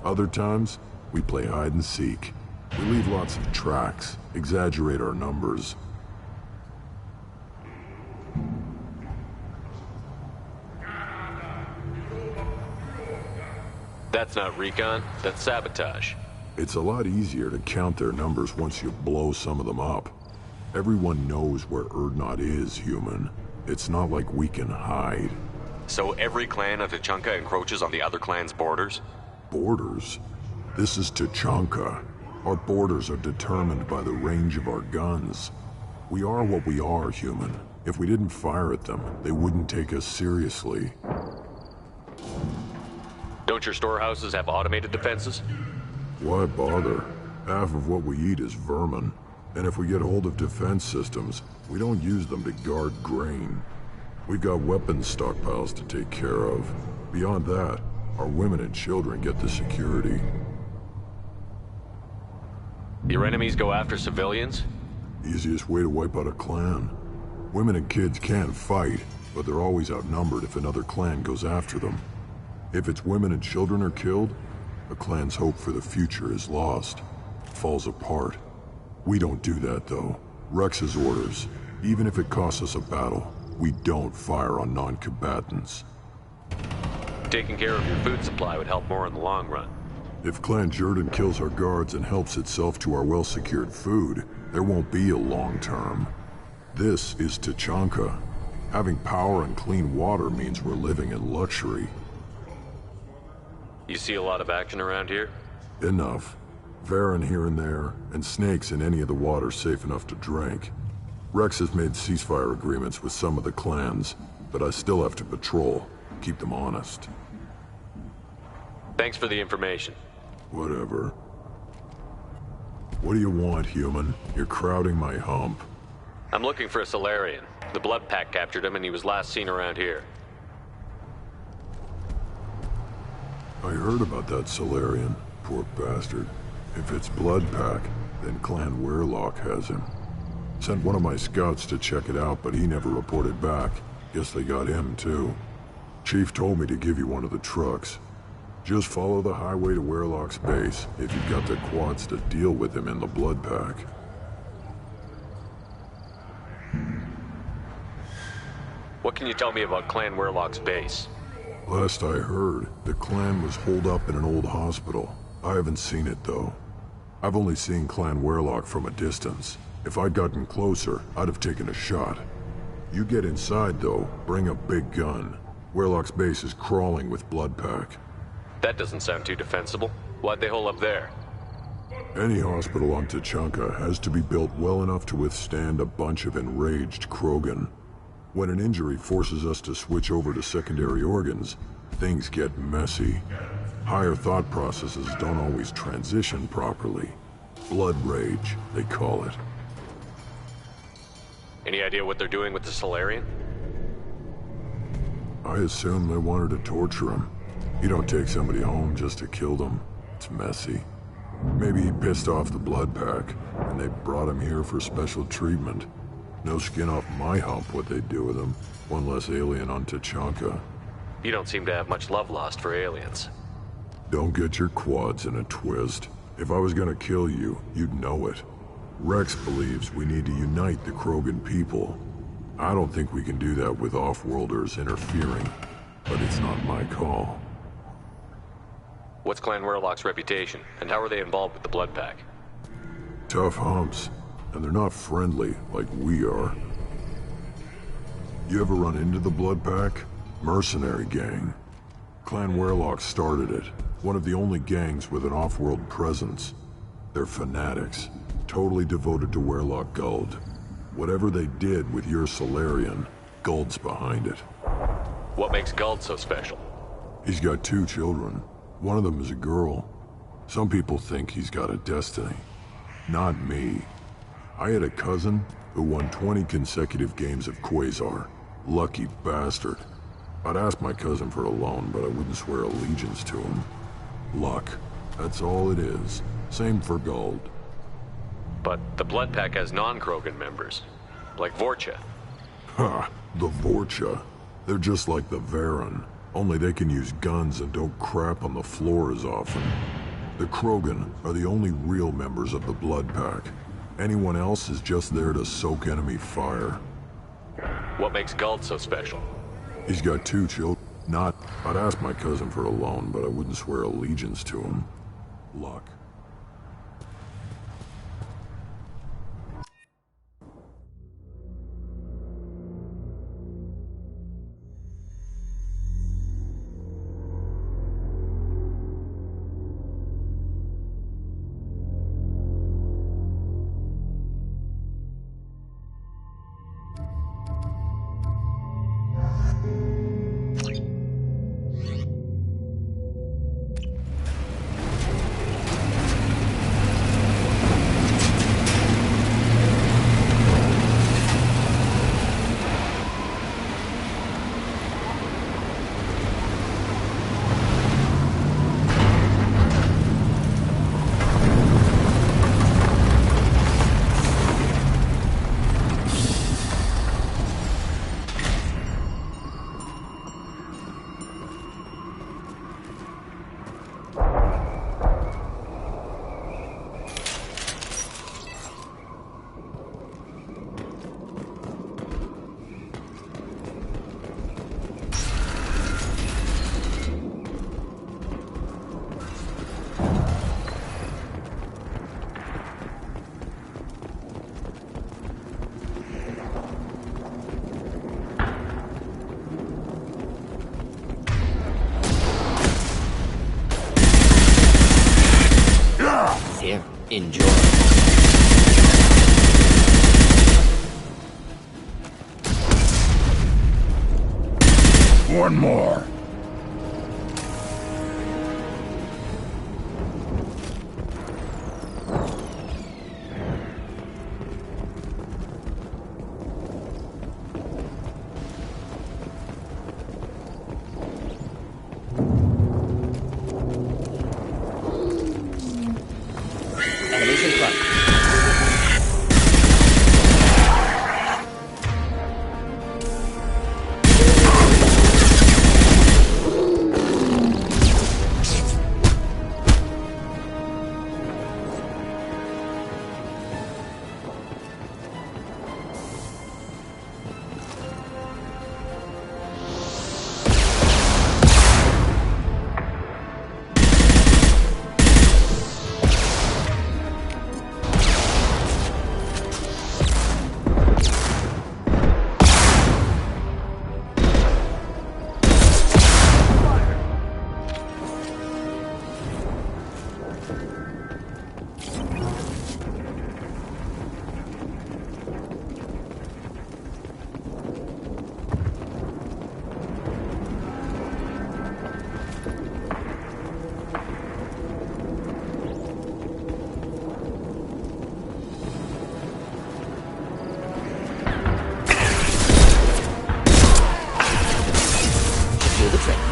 Other times, we play hide and seek. We leave lots of tracks, exaggerate our numbers. That's not recon, that's sabotage. It's a lot easier to count their numbers once you blow some of them up. Everyone knows where Urdnot is, human. It's not like we can hide. So every clan of Tuchanka encroaches on the other clan's borders? Borders? This is Tuchanka. Our borders are determined by the range of our guns. We are what we are, human. If we didn't fire at them, they wouldn't take us seriously. Don't your storehouses have automated defenses? Why bother? Half of what we eat is vermin. And if we get hold of defense systems, we don't use them to guard grain. We've got weapons stockpiles to take care of. Beyond that, our women and children get the security. Your enemies go after civilians? Easiest way to wipe out a clan. Women and kids can fight, but they're always outnumbered if another clan goes after them. If its women and children are killed, a clan's hope for the future is lost. Falls apart. We don't do that, though. Rex's orders. Even if it costs us a battle, we don't fire on non-combatants. Taking care of your food supply would help more in the long run. If Clan Jordan kills our guards and helps itself to our well-secured food, there won't be a long term. This is Tuchanka. Having power and clean water means we're living in luxury. You see a lot of action around here? Enough. Varen here and there, and snakes in any of the water safe enough to drink. Rex has made ceasefire agreements with some of the clans, but I still have to patrol, keep them honest. Thanks for the information. Whatever. What do you want, human? You're crowding my hump. I'm looking for a Solarian. The Blood Pack captured him and he was last seen around here. I heard about that Solarian. Poor bastard. If it's Blood Pack, then Clan Werelock has him. Sent one of my scouts to check it out, but he never reported back. Guess they got him, too. Chief told me to give you one of the trucks. Just follow the highway to Werelock's base, if you've got the quads to deal with him in the Blood Pack. What can you tell me about Clan Werelock's base? Last I heard, the clan was holed up in an old hospital. I haven't seen it, though. I've only seen Clan Werelock from a distance. If I'd gotten closer, I'd have taken a shot. You get inside, though, bring a big gun. Werelock's base is crawling with Blood Pack. That doesn't sound too defensible. Why'd they hole up there? Any hospital on Tuchanka has to be built well enough to withstand a bunch of enraged Krogan. When an injury forces us to switch over to secondary organs, things get messy. Higher thought processes don't always transition properly. Blood rage, they call it. Any idea what they're doing with the Solarian? I assume they wanted to torture him. You don't take somebody home just to kill them. It's messy. Maybe he pissed off the Blood Pack, and they brought him here for special treatment. No skin off my hump what they'd do with him. One less alien on Tuchanka. You don't seem to have much love lost for aliens. Don't get your quads in a twist. If I was gonna kill you, you'd know it. Rex believes we need to unite the Krogan people. I don't think we can do that with off-worlders interfering, but it's not my call. What's Clan Werelock's reputation, and how are they involved with the Blood Pack? Tough humps, and they're not friendly like we are. You ever run into the Blood Pack? Mercenary gang. Clan Werelock started it, one of the only gangs with an off-world presence. They're fanatics, totally devoted to Werelock Guld. Whatever they did with your Solarian, Guld's behind it. What makes Guld so special? He's got 2 children. One of them is a girl. Some people think he's got a destiny. Not me. I had a cousin who won 20 consecutive games of Quasar. Lucky bastard. I'd ask my cousin for a loan, but I wouldn't swear allegiance to him. Luck. That's all it is. Same for Guld. But the Blood Pack has non-Krogan members, like Vorcha. Ha! The Vorcha. They're just like the Varen, only they can use guns and don't crap on the floor as often. The Krogan are the only real members of the Blood Pack. Anyone else is just there to soak enemy fire. What makes Guld so special? He's got 2 children. I'd ask my cousin for a loan, but I wouldn't swear allegiance to him. Luck. Here, enjoy. One more. Enemies in front.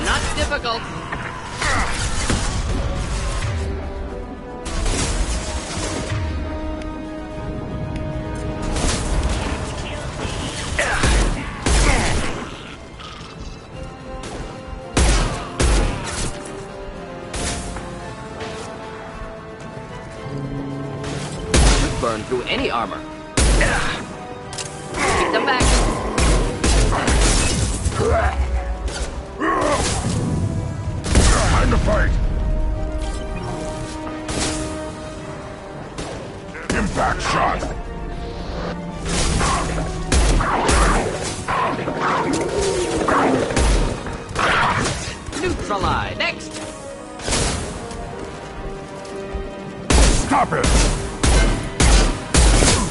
Not difficult. Could burn through any armor. Keep them back. Time to fight! Impact shot! Neutralize. Next! Stop it!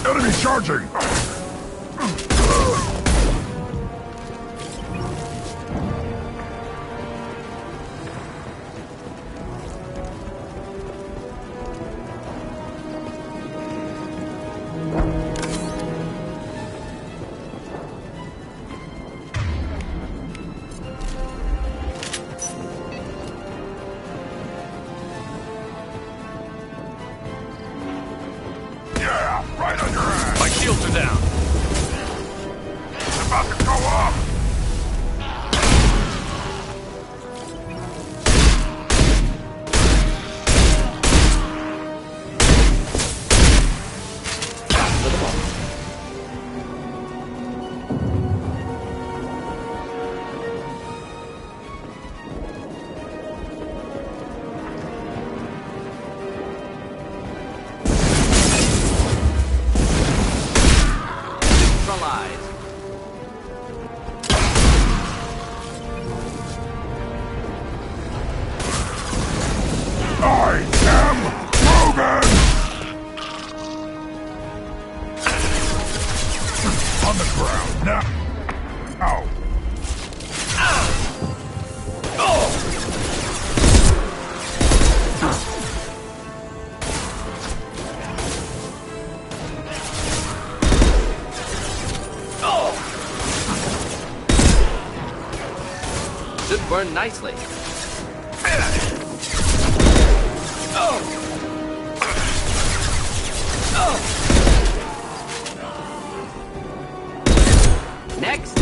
Enemy charging! Right on your ass! My shields are down. It's about to go off! Neutralize. I am Krogan! On the ground, now! Ow! Should burn nicely. Next.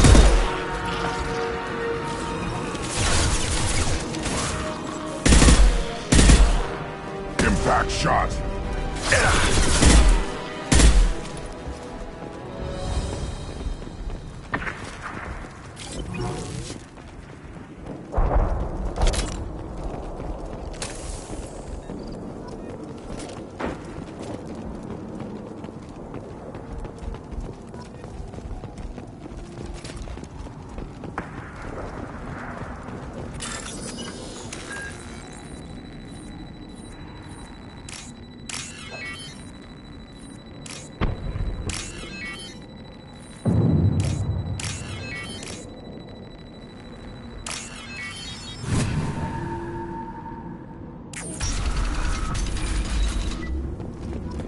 Impact shot!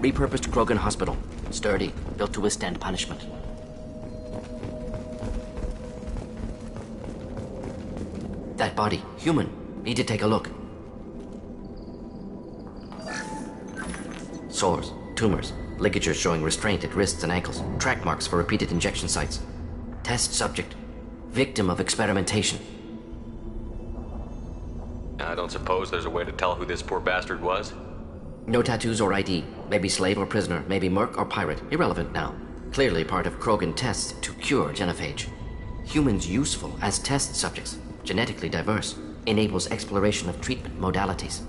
repurposed Krogan hospital. Sturdy, built to withstand punishment. That body, human. Need to take a look. Sores, tumors, ligatures showing restraint at wrists and ankles, track marks for repeated injection sites. Test subject, victim of experimentation. I don't suppose there's a way to tell who this poor bastard was? No tattoos or ID. Maybe slave or prisoner, maybe merc or pirate. Irrelevant now. Clearly part of Krogan tests to cure genophage. Humans useful as test subjects. Genetically diverse. Enables exploration of treatment modalities.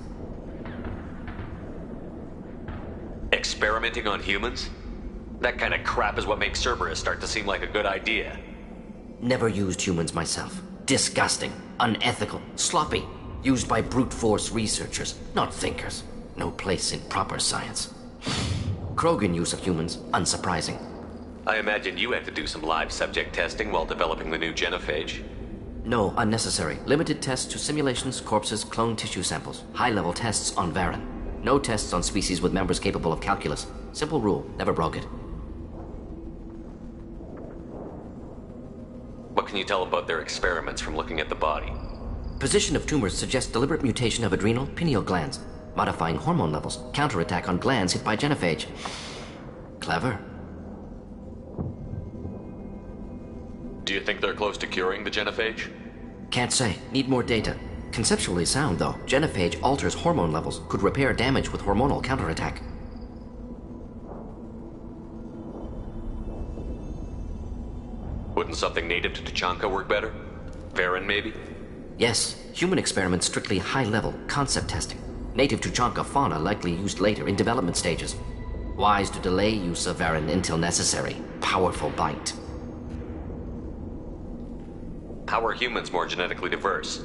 Experimenting on humans? That kind of crap is what makes Cerberus start to seem like a good idea. Never used humans myself. Disgusting. Unethical. Sloppy. Used by brute force researchers, not thinkers. No place in proper science. Krogan use of humans, unsurprising. I imagine you had to do some live subject testing while developing the new genophage. No, unnecessary. Limited tests to simulations, corpses, cloned tissue samples. High-level tests on Varen. No tests on species with members capable of calculus. Simple rule, never broke it. What can you tell about their experiments from looking at the body? Position of tumors suggests deliberate mutation of adrenal, pineal glands. Modifying hormone levels. Counterattack on glands hit by genophage. Clever. Do you think they're close to curing the genophage? Can't say. Need more data. Conceptually sound, though. Genophage alters hormone levels. Could repair damage with hormonal counterattack. Wouldn't something native to Tuchanka work better? Varen, maybe? Yes. Human experiments strictly high-level, concept testing. Native Tuchanka fauna likely used later in development stages. Wise to delay use of Varen until necessary. Powerful bite. How are humans more genetically diverse?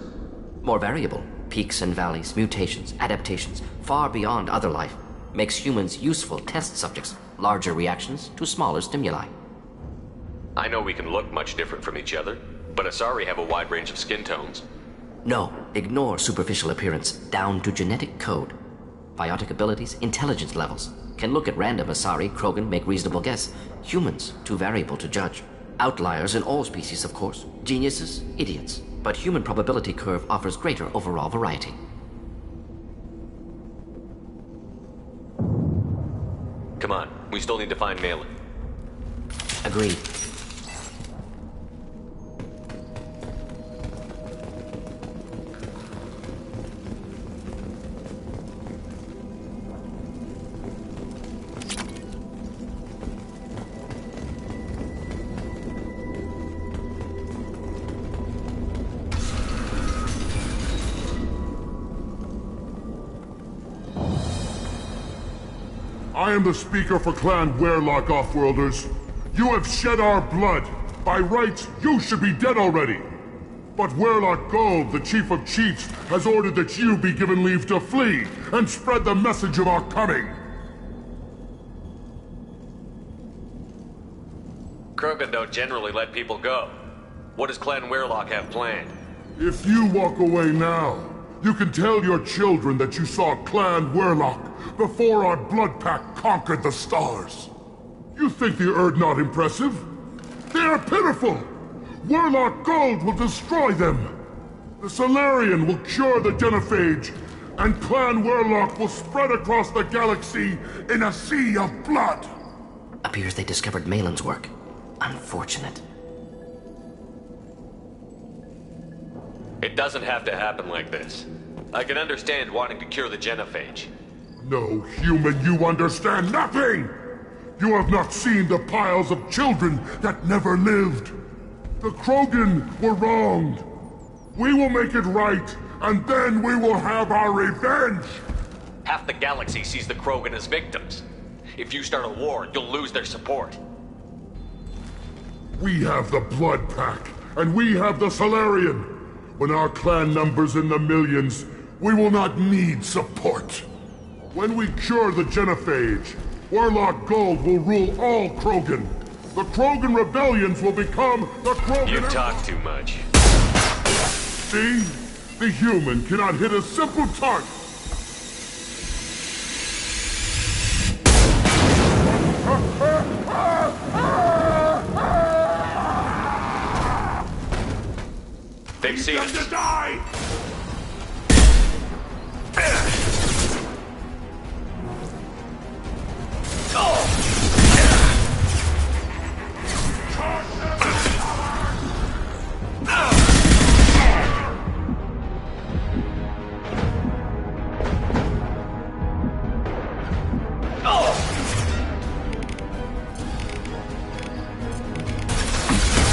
More variable. Peaks and valleys, mutations, adaptations, far beyond other life. Makes humans useful test subjects. Larger reactions to smaller stimuli. I know we can look much different from each other, but Asari have a wide range of skin tones. No, ignore superficial appearance, down to genetic code. Biotic abilities, intelligence levels. Can look at random Asari, Krogan, make reasonable guess. Humans, too variable to judge. Outliers in all species, of course. Geniuses, idiots. But human probability curve offers greater overall variety. Come on, we still need to find Malin. Agreed. I am the speaker for Clan Werlock, Offworlders. You have shed our blood. By rights, you should be dead already. But Werlock Gold, the Chief of Chiefs, has ordered that you be given leave to flee and spread the message of our coming. Krogan don't generally let people go. What does Clan Werlock have planned? If you walk away now, you can tell your children that you saw Clan Werlock before our blood pact conquered the stars. You think the Erd not impressive? They are pitiful! Werlock Gold will destroy them! The Solarian will cure the genophage, and Clan Werlock will spread across the galaxy in a sea of blood! Appears they discovered Malin's work. Unfortunate. It doesn't have to happen like this. I can understand wanting to cure the genophage. No, human, you understand nothing! You have not seen the piles of children that never lived. The Krogan were wronged. We will make it right, and then we will have our revenge! Half the galaxy sees the Krogan as victims. If you start a war, you'll lose their support. We have the Blood Pact, and we have the Solarian. When our clan numbers in the millions, we will not need support. When we cure the genophage, Werlock Gold will rule all Krogan. The Krogan rebellions will become the Krogan... You talk too much. See? The human cannot hit a simple target. see them to die!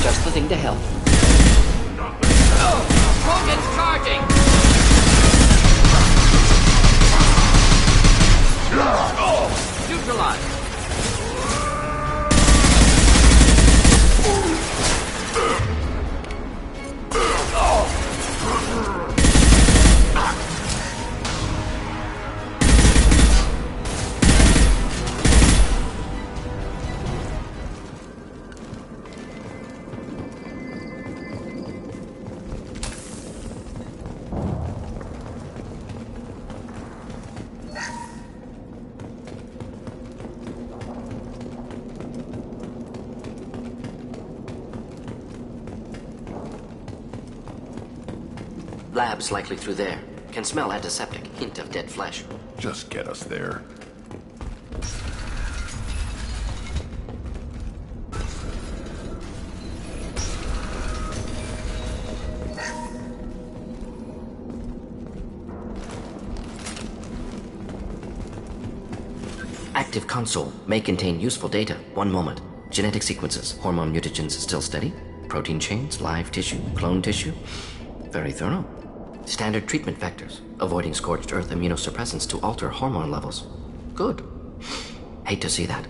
Just the thing to help. Krogan's charging! Neutralize! Lab's likely through there. Can smell antiseptic. Hint of dead flesh. Just get us there. Active console may contain useful data. One moment. Genetic sequences. Hormone mutagens still steady. Protein chains, live tissue, clone tissue. Very thorough. Standard treatment vectors. Avoiding scorched earth immunosuppressants to alter hormone levels. Good. Hate to see that.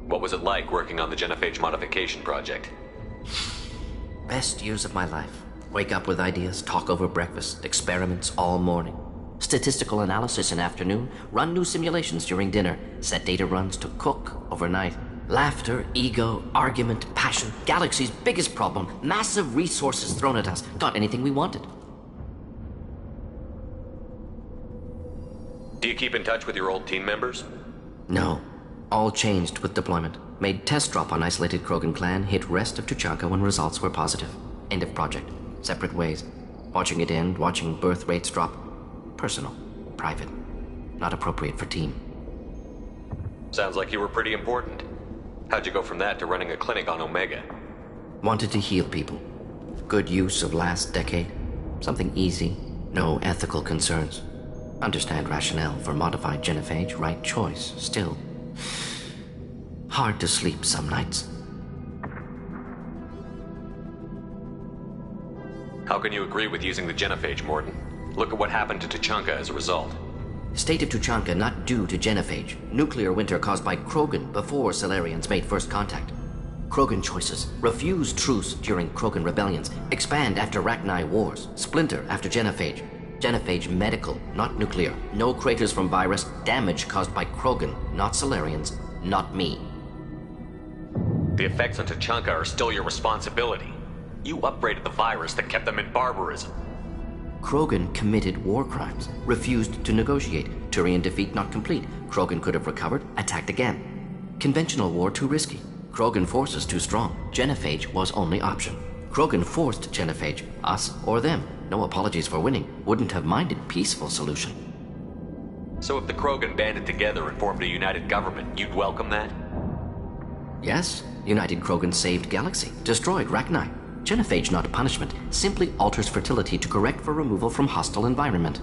What was it like working on the genophage modification project? Best years of my life. Wake up with ideas, talk over breakfast, experiments all morning. Statistical analysis in afternoon, run new simulations during dinner, set data runs to cook overnight. Laughter, ego, argument, passion, galaxy's biggest problem, massive resources thrown at us. Got anything we wanted. Do you keep in touch with your old team members? No. All changed with deployment. Made test drop on isolated Krogan clan, hit rest of Tuchanka when results were positive. End of project. Separate ways. Watching it end, watching birth rates drop. Personal. Private. Not appropriate for team. Sounds like you were pretty important. How'd you go from that to running a clinic on Omega? Wanted to heal people. Good use of last decade. Something easy. No ethical concerns. Understand rationale for modified genophage, right choice. Still. Hard to sleep some nights. How can you agree with using the genophage, Mordin? Look at what happened to Tuchanka as a result. State of Tuchanka not due to genophage. Nuclear winter caused by Krogan before Salarians made first contact. Krogan choices. Refuse truce during Krogan rebellions. Expand after Rachni wars. Splinter after genophage. Genophage medical, not nuclear. No craters from virus. Damage caused by Krogan, not Salarians, not me. The effects on Tuchanka are still your responsibility. You upgraded the virus that kept them in barbarism. Krogan committed war crimes, refused to negotiate. Turian defeat not complete. Krogan could have recovered, attacked again. Conventional war too risky. Krogan forces too strong. Genophage was only option. Krogan forced genophage, us or them. No apologies for winning. Wouldn't have minded peaceful solution. So if the Krogan banded together and formed a united government, you'd welcome that? Yes. United Krogan saved Galaxy, destroyed Rachni. Genophage not punishment, simply alters fertility to correct for removal from hostile environment.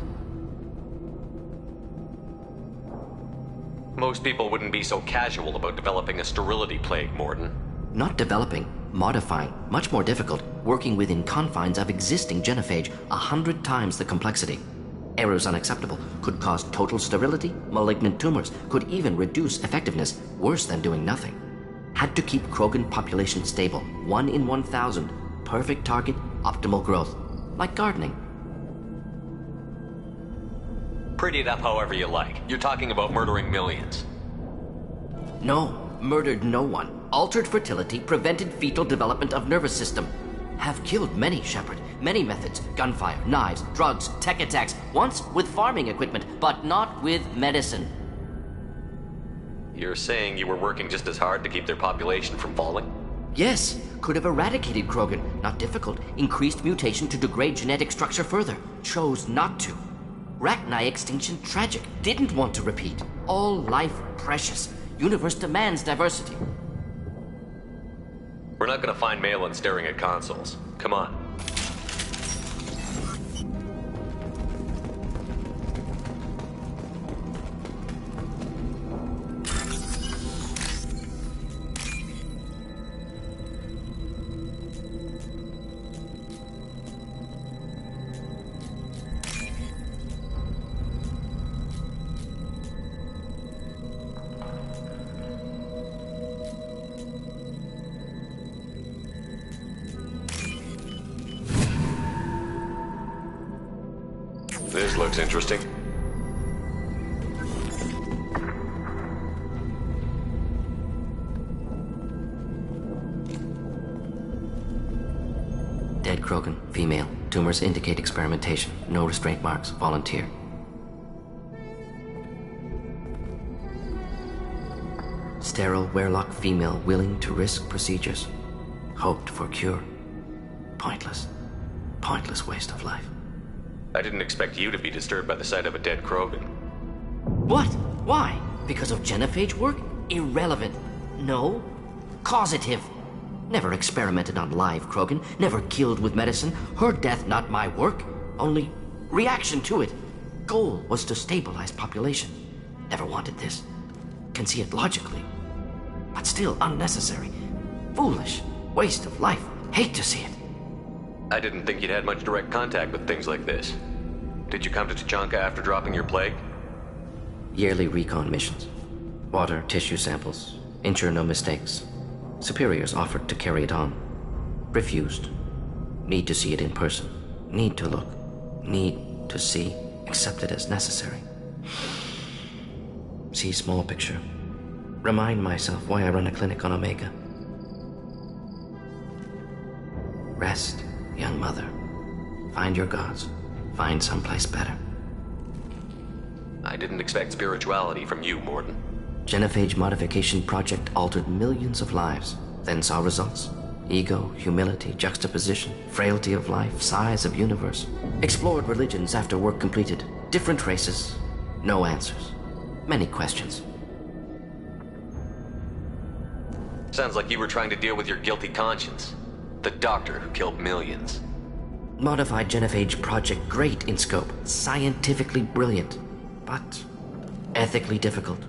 Most people wouldn't be so casual about developing a sterility plague, Mordin. Not developing, modifying, much more difficult, working within confines of existing genophage, 100 times the complexity. Errors unacceptable, could cause total sterility, malignant tumors, could even reduce effectiveness, worse than doing nothing. Had to keep Krogan population stable, 1 in 1,000. Perfect target, optimal growth. Like gardening. Pretty it up however you like. You're talking about murdering millions. No, murdered no one. Altered fertility, prevented fetal development of nervous system. Have killed many, Shepard. Many methods. Gunfire, knives, drugs, tech attacks. Once with farming equipment, but not with medicine. You're saying you were working just as hard to keep their population from falling? Yes, could have eradicated Krogan. Not difficult. Increased mutation to degrade genetic structure further. Chose not to. Rachni extinction tragic. Didn't want to repeat. All life precious. Universe demands diversity. We're not gonna find Malin staring at consoles. Come on. This looks interesting. Dead Krogan, female. Tumors indicate experimentation. No restraint marks. Volunteer. Sterile Werelock female willing to risk procedures. Hoped for cure. Pointless. Pointless waste of life. I didn't expect you to be disturbed by the sight of a dead Krogan. What? Why? Because of genophage work? Irrelevant. No. Causative. Never experimented on live Krogan. Never killed with medicine. Her death not my work. Only reaction to it. Goal was to stabilize population. Never wanted this. Can see it logically. But still unnecessary. Foolish. Waste of life. Hate to see it. I didn't think you'd had much direct contact with things like this. Did you come to Tuchanka after dropping your plague? Yearly recon missions. Water, tissue samples. Ensure no mistakes. Superiors offered to carry it on. Refused. Need to see it in person. Need to look. Need to see. Accept it as necessary. See small picture. Remind myself why I run a clinic on Omega. Rest, young mother. Find your gods. Find someplace better. I didn't expect spirituality from you, Mordin. Genophage modification project altered millions of lives, then saw results. Ego, humility, juxtaposition, frailty of life, size of universe. Explored religions after work completed. Different races. No answers. Many questions. Sounds like you were trying to deal with your guilty conscience. The doctor who killed millions. Modified genophage project great in scope. Scientifically brilliant. But ethically difficult.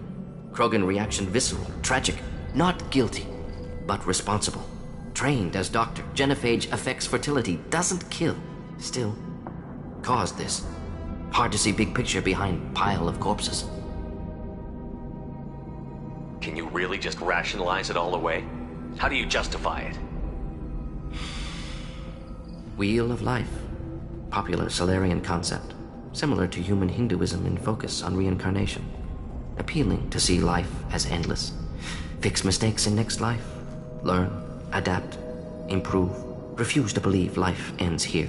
Krogan reaction visceral, tragic. Not guilty, but responsible. Trained as doctor. Genophage affects fertility, doesn't kill. Still, caused this. Hard to see big picture behind pile of corpses. Can you really just rationalize it all away? How do you justify it? Wheel of life. Popular Solarian concept. Similar to human Hinduism in focus on reincarnation. Appealing to see life as endless. Fix mistakes in next life. Learn, adapt, improve. Refuse to believe life ends here.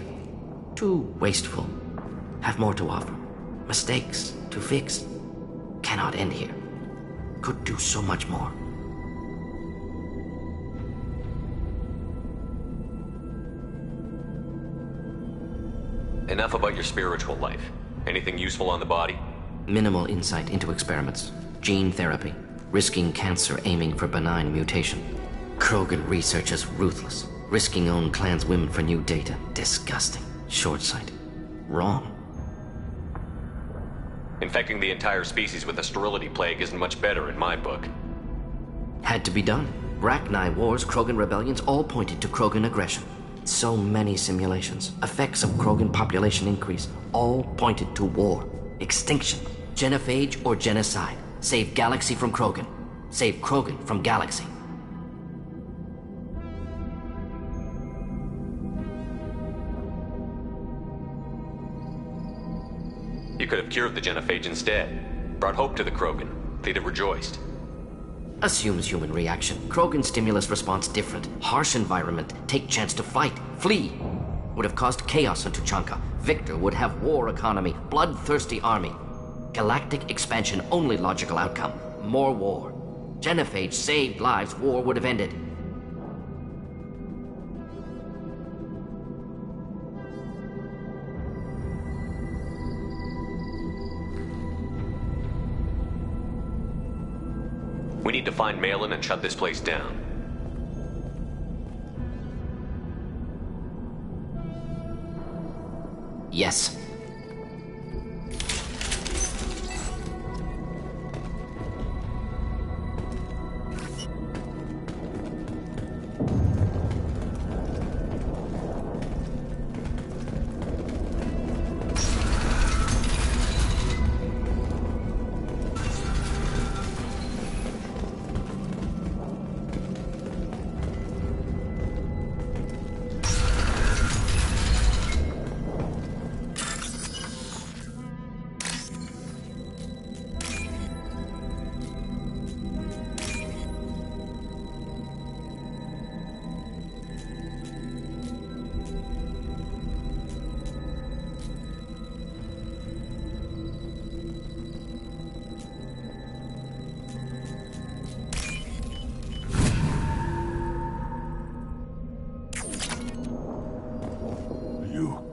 Too wasteful. Have more to offer. Mistakes to fix. Cannot end here. Could do so much more. Enough about your spiritual life. Anything useful on the body? Minimal insight into experiments. Gene therapy. Risking cancer aiming for benign mutation. Krogan research is ruthless. Risking own clan's women for new data. Disgusting. Short-sighted. Wrong. Infecting the entire species with a sterility plague isn't much better in my book. Had to be done. Rachni wars, Krogan rebellions, all pointed to Krogan aggression. So many simulations. Effects of Krogan population increase. All pointed to war. Extinction. Genophage or genocide. Save galaxy from Krogan. Save Krogan from galaxy. You could have cured the genophage instead. Brought hope to the Krogan. They'd have rejoiced. Assumes human reaction. Krogan stimulus response different. Harsh environment. Take chance to fight. Flee. Would have caused chaos in Tuchanka. Victor would have war economy. Bloodthirsty army. Galactic expansion only logical outcome. More war. Genophage saved lives. War would have ended. We need to find Malin and shut this place down. Yes.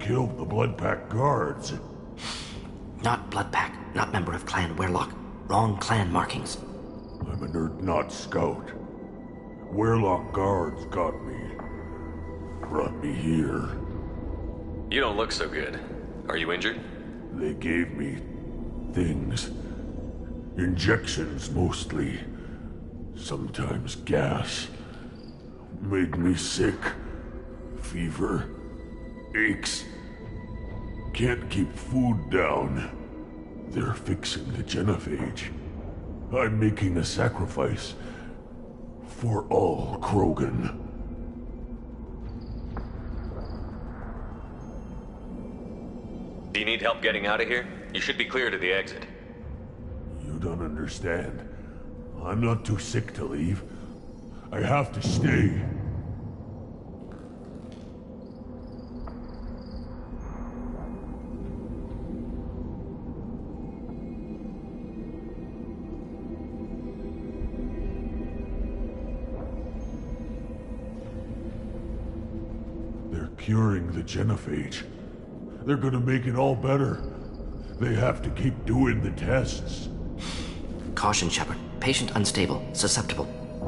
Killed the Bloodpack guards. Not Bloodpack, not member of Clan Werlock. Wrong clan markings. I'm an Urdnot scout. Werlock guards got me. Brought me here. You don't look so good. Are you injured? They gave me things. Injections mostly. Sometimes gas. Made me sick. Fever. Aches. Can't keep food down. They're fixing the genophage. I'm making a sacrifice for all Krogan. Do you need help getting out of here? You should be clear to the exit. You don't understand. I'm not too sick to leave. I have to stay. Curing the genophage. They're gonna make it all better. They have to keep doing the tests. Caution, Shepard. Patient unstable, susceptible,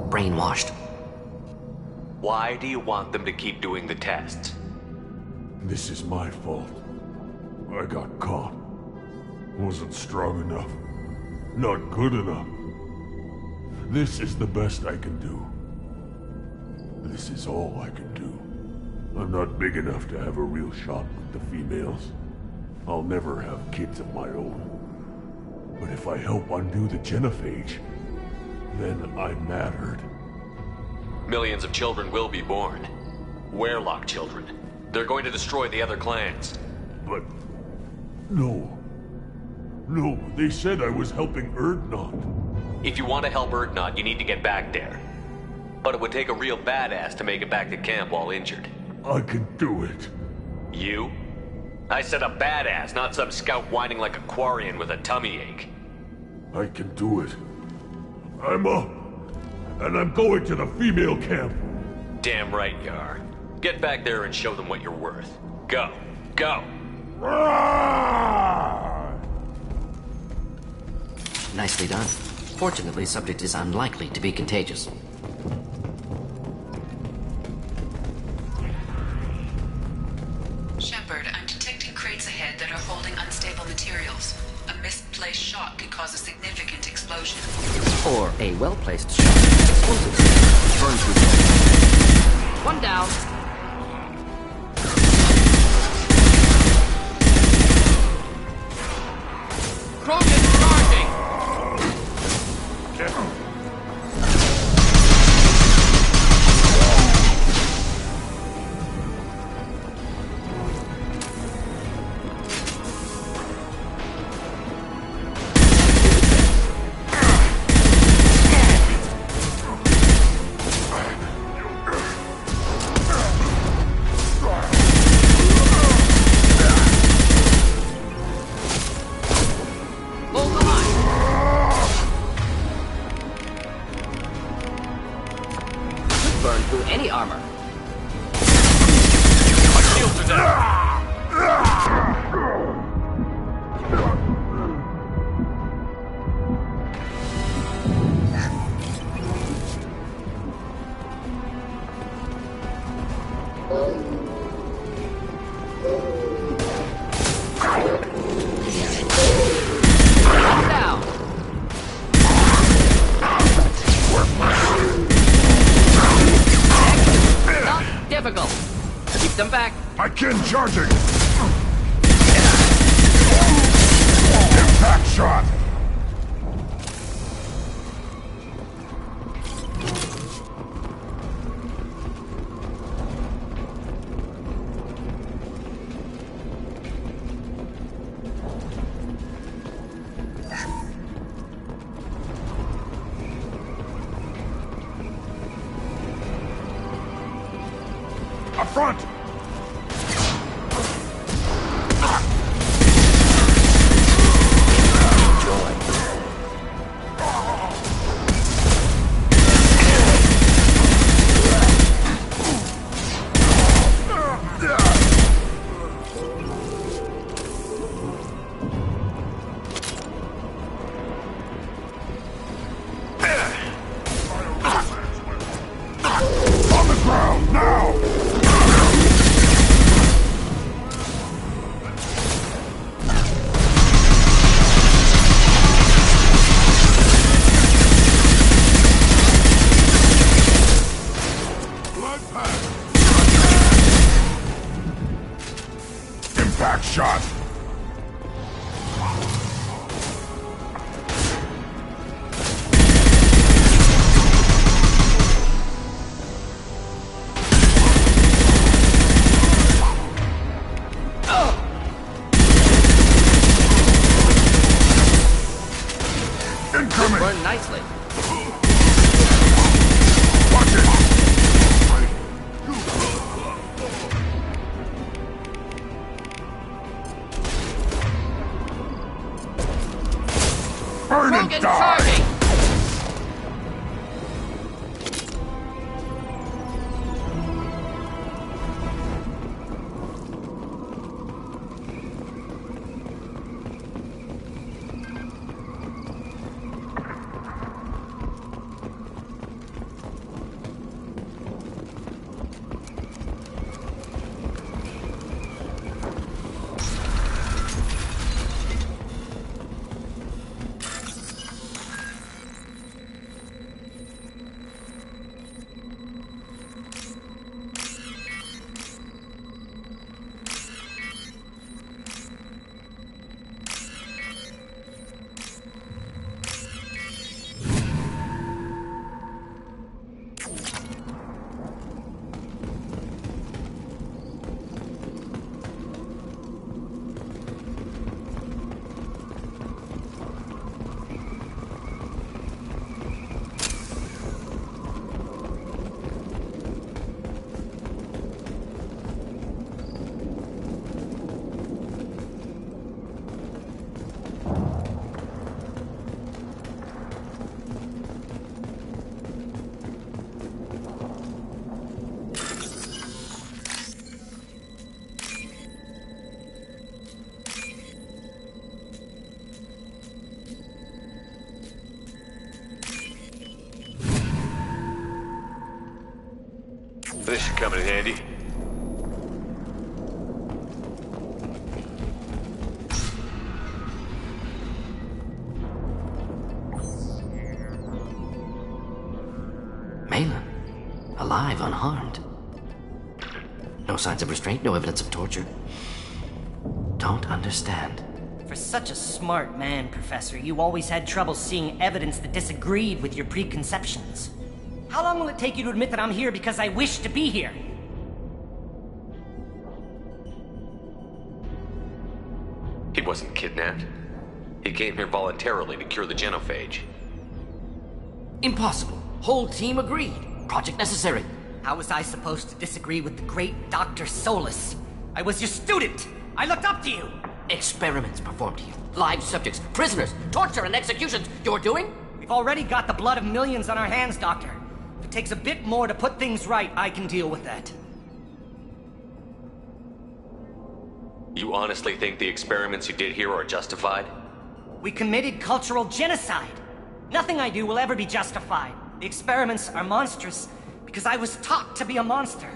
brainwashed. Why do you want them to keep doing the tests? This is my fault. I got caught. Wasn't strong enough. Not good enough. This is the best I can do. This is all I can do. I'm not big enough to have a real shot with the females. I'll never have kids of my own. But if I help undo the genophage, then I mattered. Millions of children will be born. Werlock children. They're going to destroy the other clans. But... no. No, they said I was helping Urdnot. If you want to help Urdnot, you need to get back there. But it would take a real badass to make it back to camp while injured. I can do it. You? I said a badass, not some scout whining like a Quarian with a tummy ache. I can do it. I'm up. And I'm going to the female camp. Damn right you are. Get back there and show them what you're worth. Go. Go. Nicely done. Fortunately, subject is unlikely to be contagious. Shepard, I'm detecting crates ahead that are holding unstable materials. A misplaced shot could cause a significant explosion. Or a well-placed shot. Explosives. Burn through. One down. Krogan charging! Fredkin charging! Impact shot! Up front! On the ground, now! Impact shot! Incoming! Burned nicely. Watch it! Burn and Krogan die! charging! This should come in handy. Malin. Alive, unharmed. No signs of restraint, no evidence of torture. Don't understand. For such a smart man, Professor, you always had trouble seeing evidence that disagreed with your preconceptions. How long will it take you to admit that I'm here because I wish to be here? He wasn't kidnapped. He came here voluntarily to cure the genophage. Impossible. Whole team agreed. Project necessary. How was I supposed to disagree with the great Dr. Solus? I was your student! I looked up to you! Experiments performed here. Live subjects, prisoners, torture and executions. You're doing? We've already got the blood of millions on our hands, Doctor. If it takes a bit more to put things right, I can deal with that. You honestly think the experiments you did here are justified? We committed cultural genocide. Nothing I do will ever be justified. The experiments are monstrous because I was taught to be a monster.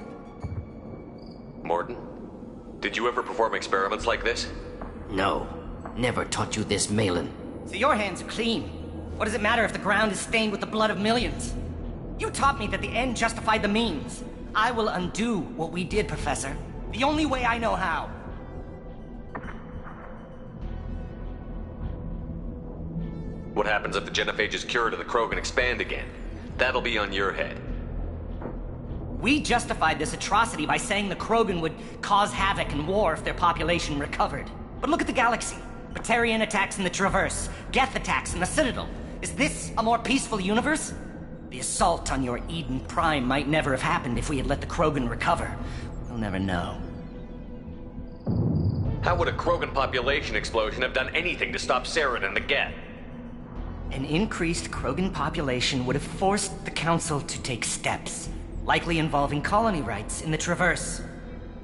Mordin, did you ever perform experiments like this? No. Never taught you this, Malin. So your hands are clean. What does it matter if the ground is stained with the blood of millions? You taught me that the end justified the means. I will undo what we did, Professor. The only way I know how. What happens if the genophage is cured and the Krogan expand again? That'll be on your head. We justified this atrocity by saying the Krogan would cause havoc and war if their population recovered. But look at the galaxy. Batarian attacks in the Traverse, Geth attacks in the Citadel. Is this a more peaceful universe? The assault on your Eden Prime might never have happened if we had let the Krogan recover. We'll never know. How would a Krogan population explosion have done anything to stop Saren and the Geth? An increased Krogan population would have forced the Council to take steps, likely involving colony rights in the Traverse.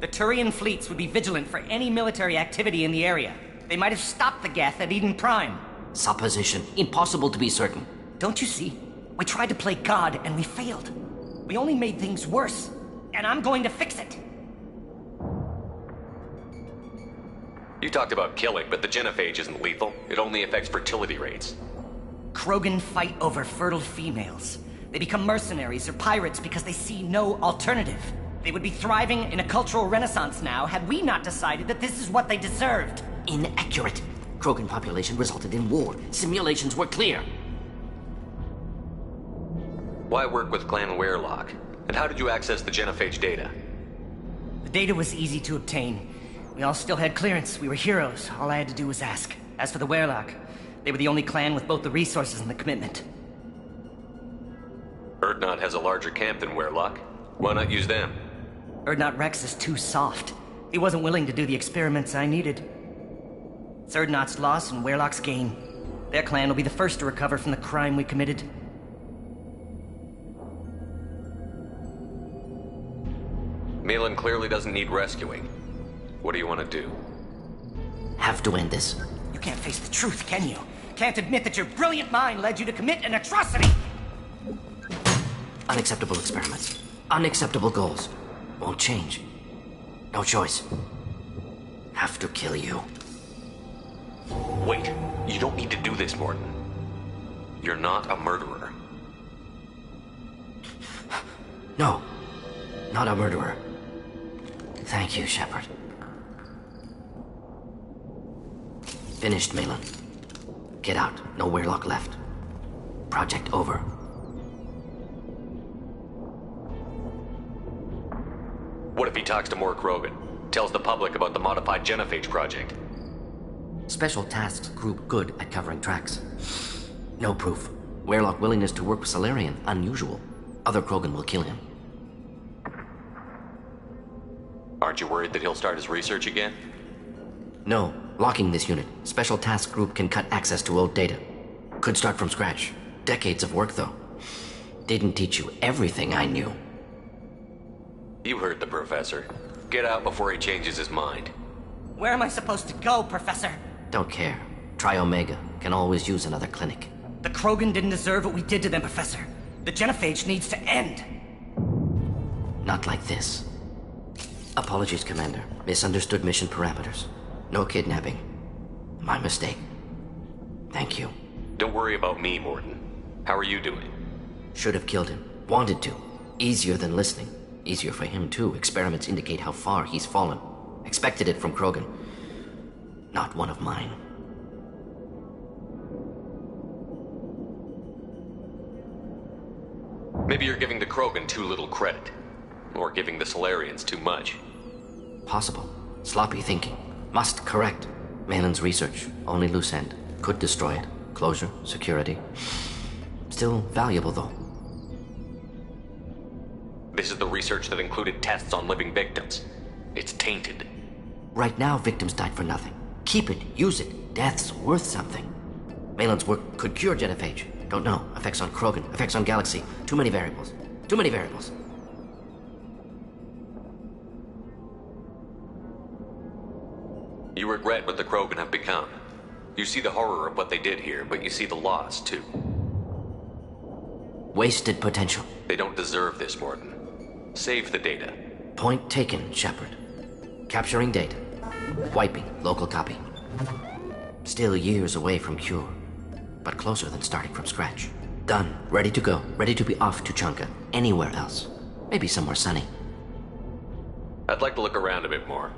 The Turian fleets would be vigilant for any military activity in the area. They might have stopped the Geth at Eden Prime. Supposition. Impossible to be certain. Don't you see? We tried to play God and we failed. We only made things worse, and I'm going to fix it. You talked about killing, but the genophage isn't lethal. It only affects fertility rates. Krogan fight over fertile females. They become mercenaries or pirates because they see no alternative. They would be thriving in a cultural renaissance now had we not decided that this is what they deserved. Inaccurate. Krogan population resulted in war. Simulations were clear. Why work with Clan Weyrloc? And how did you access the genophage data? The data was easy to obtain. We all still had clearance. We were heroes. All I had to do was ask. As for the Weyrloc, they were the only clan with both the resources and the commitment. Urdnot has a larger camp than Weyrloc. Why not use them? Urdnot Rex is too soft. He wasn't willing to do the experiments I needed. It's Urdnot's loss and Weyrloc's gain. Their clan will be the first to recover from the crime we committed. Malin clearly doesn't need rescuing. What do you want to do? Have to end this. You can't face the truth, can you? Can't admit that your brilliant mind led you to commit an atrocity! Unacceptable experiments. Unacceptable goals. Won't change. No choice. Have to kill you. Wait. You don't need to do this, Mordin. You're not a murderer. No. Not a murderer. Thank you, Shepard. Finished, Malin. Get out. No Weyrloc left. Project over. What if he talks to more Krogan? Tells the public about the modified genophage project? Special Tasks Group good at covering tracks. No proof. Weyrloc willingness to work with Salarian unusual. Other Krogan will kill him. Aren't you worried that he'll start his research again? No. Locking this unit. Special Task Group can cut access to old data. Could start from scratch. Decades of work, though. Didn't teach you everything I knew. You heard the professor. Get out before he changes his mind. Where am I supposed to go, Professor? Don't care. Try Omega. Can always use another clinic. The Krogan didn't deserve what we did to them, Professor. The genophage needs to end. Not like this. Apologies, Commander. Misunderstood mission parameters. No kidnapping. My mistake. Thank you. Don't worry about me, Mordin. How are you doing? Should have killed him. Wanted to. Easier than listening. Easier for him, too. Experiments indicate how far he's fallen. Expected it from Krogan. Not one of mine. Maybe you're giving the Krogan too little credit. Or giving the Salarians too much. Possible. Sloppy thinking. Must correct. Malin's research. Only loose end. Could destroy it. Closure. Security. Still valuable, though. This is the research that included tests on living victims. It's tainted. Right now, victims died for nothing. Keep it. Use it. Death's worth something. Malin's work could cure genophage. Don't know. Effects on Krogan. Effects on Galaxy. Too many variables. Too many variables. You regret what the Krogan have become. You see the horror of what they did here, but you see the loss, too. Wasted potential. They don't deserve this, Mordin. Save the data. Point taken, Shepard. Capturing data. Wiping local copy. Still years away from cure, but closer than starting from scratch. Done. Ready to go. Ready to be off to Chunka. Anywhere else. Maybe somewhere sunny. I'd like to look around a bit more.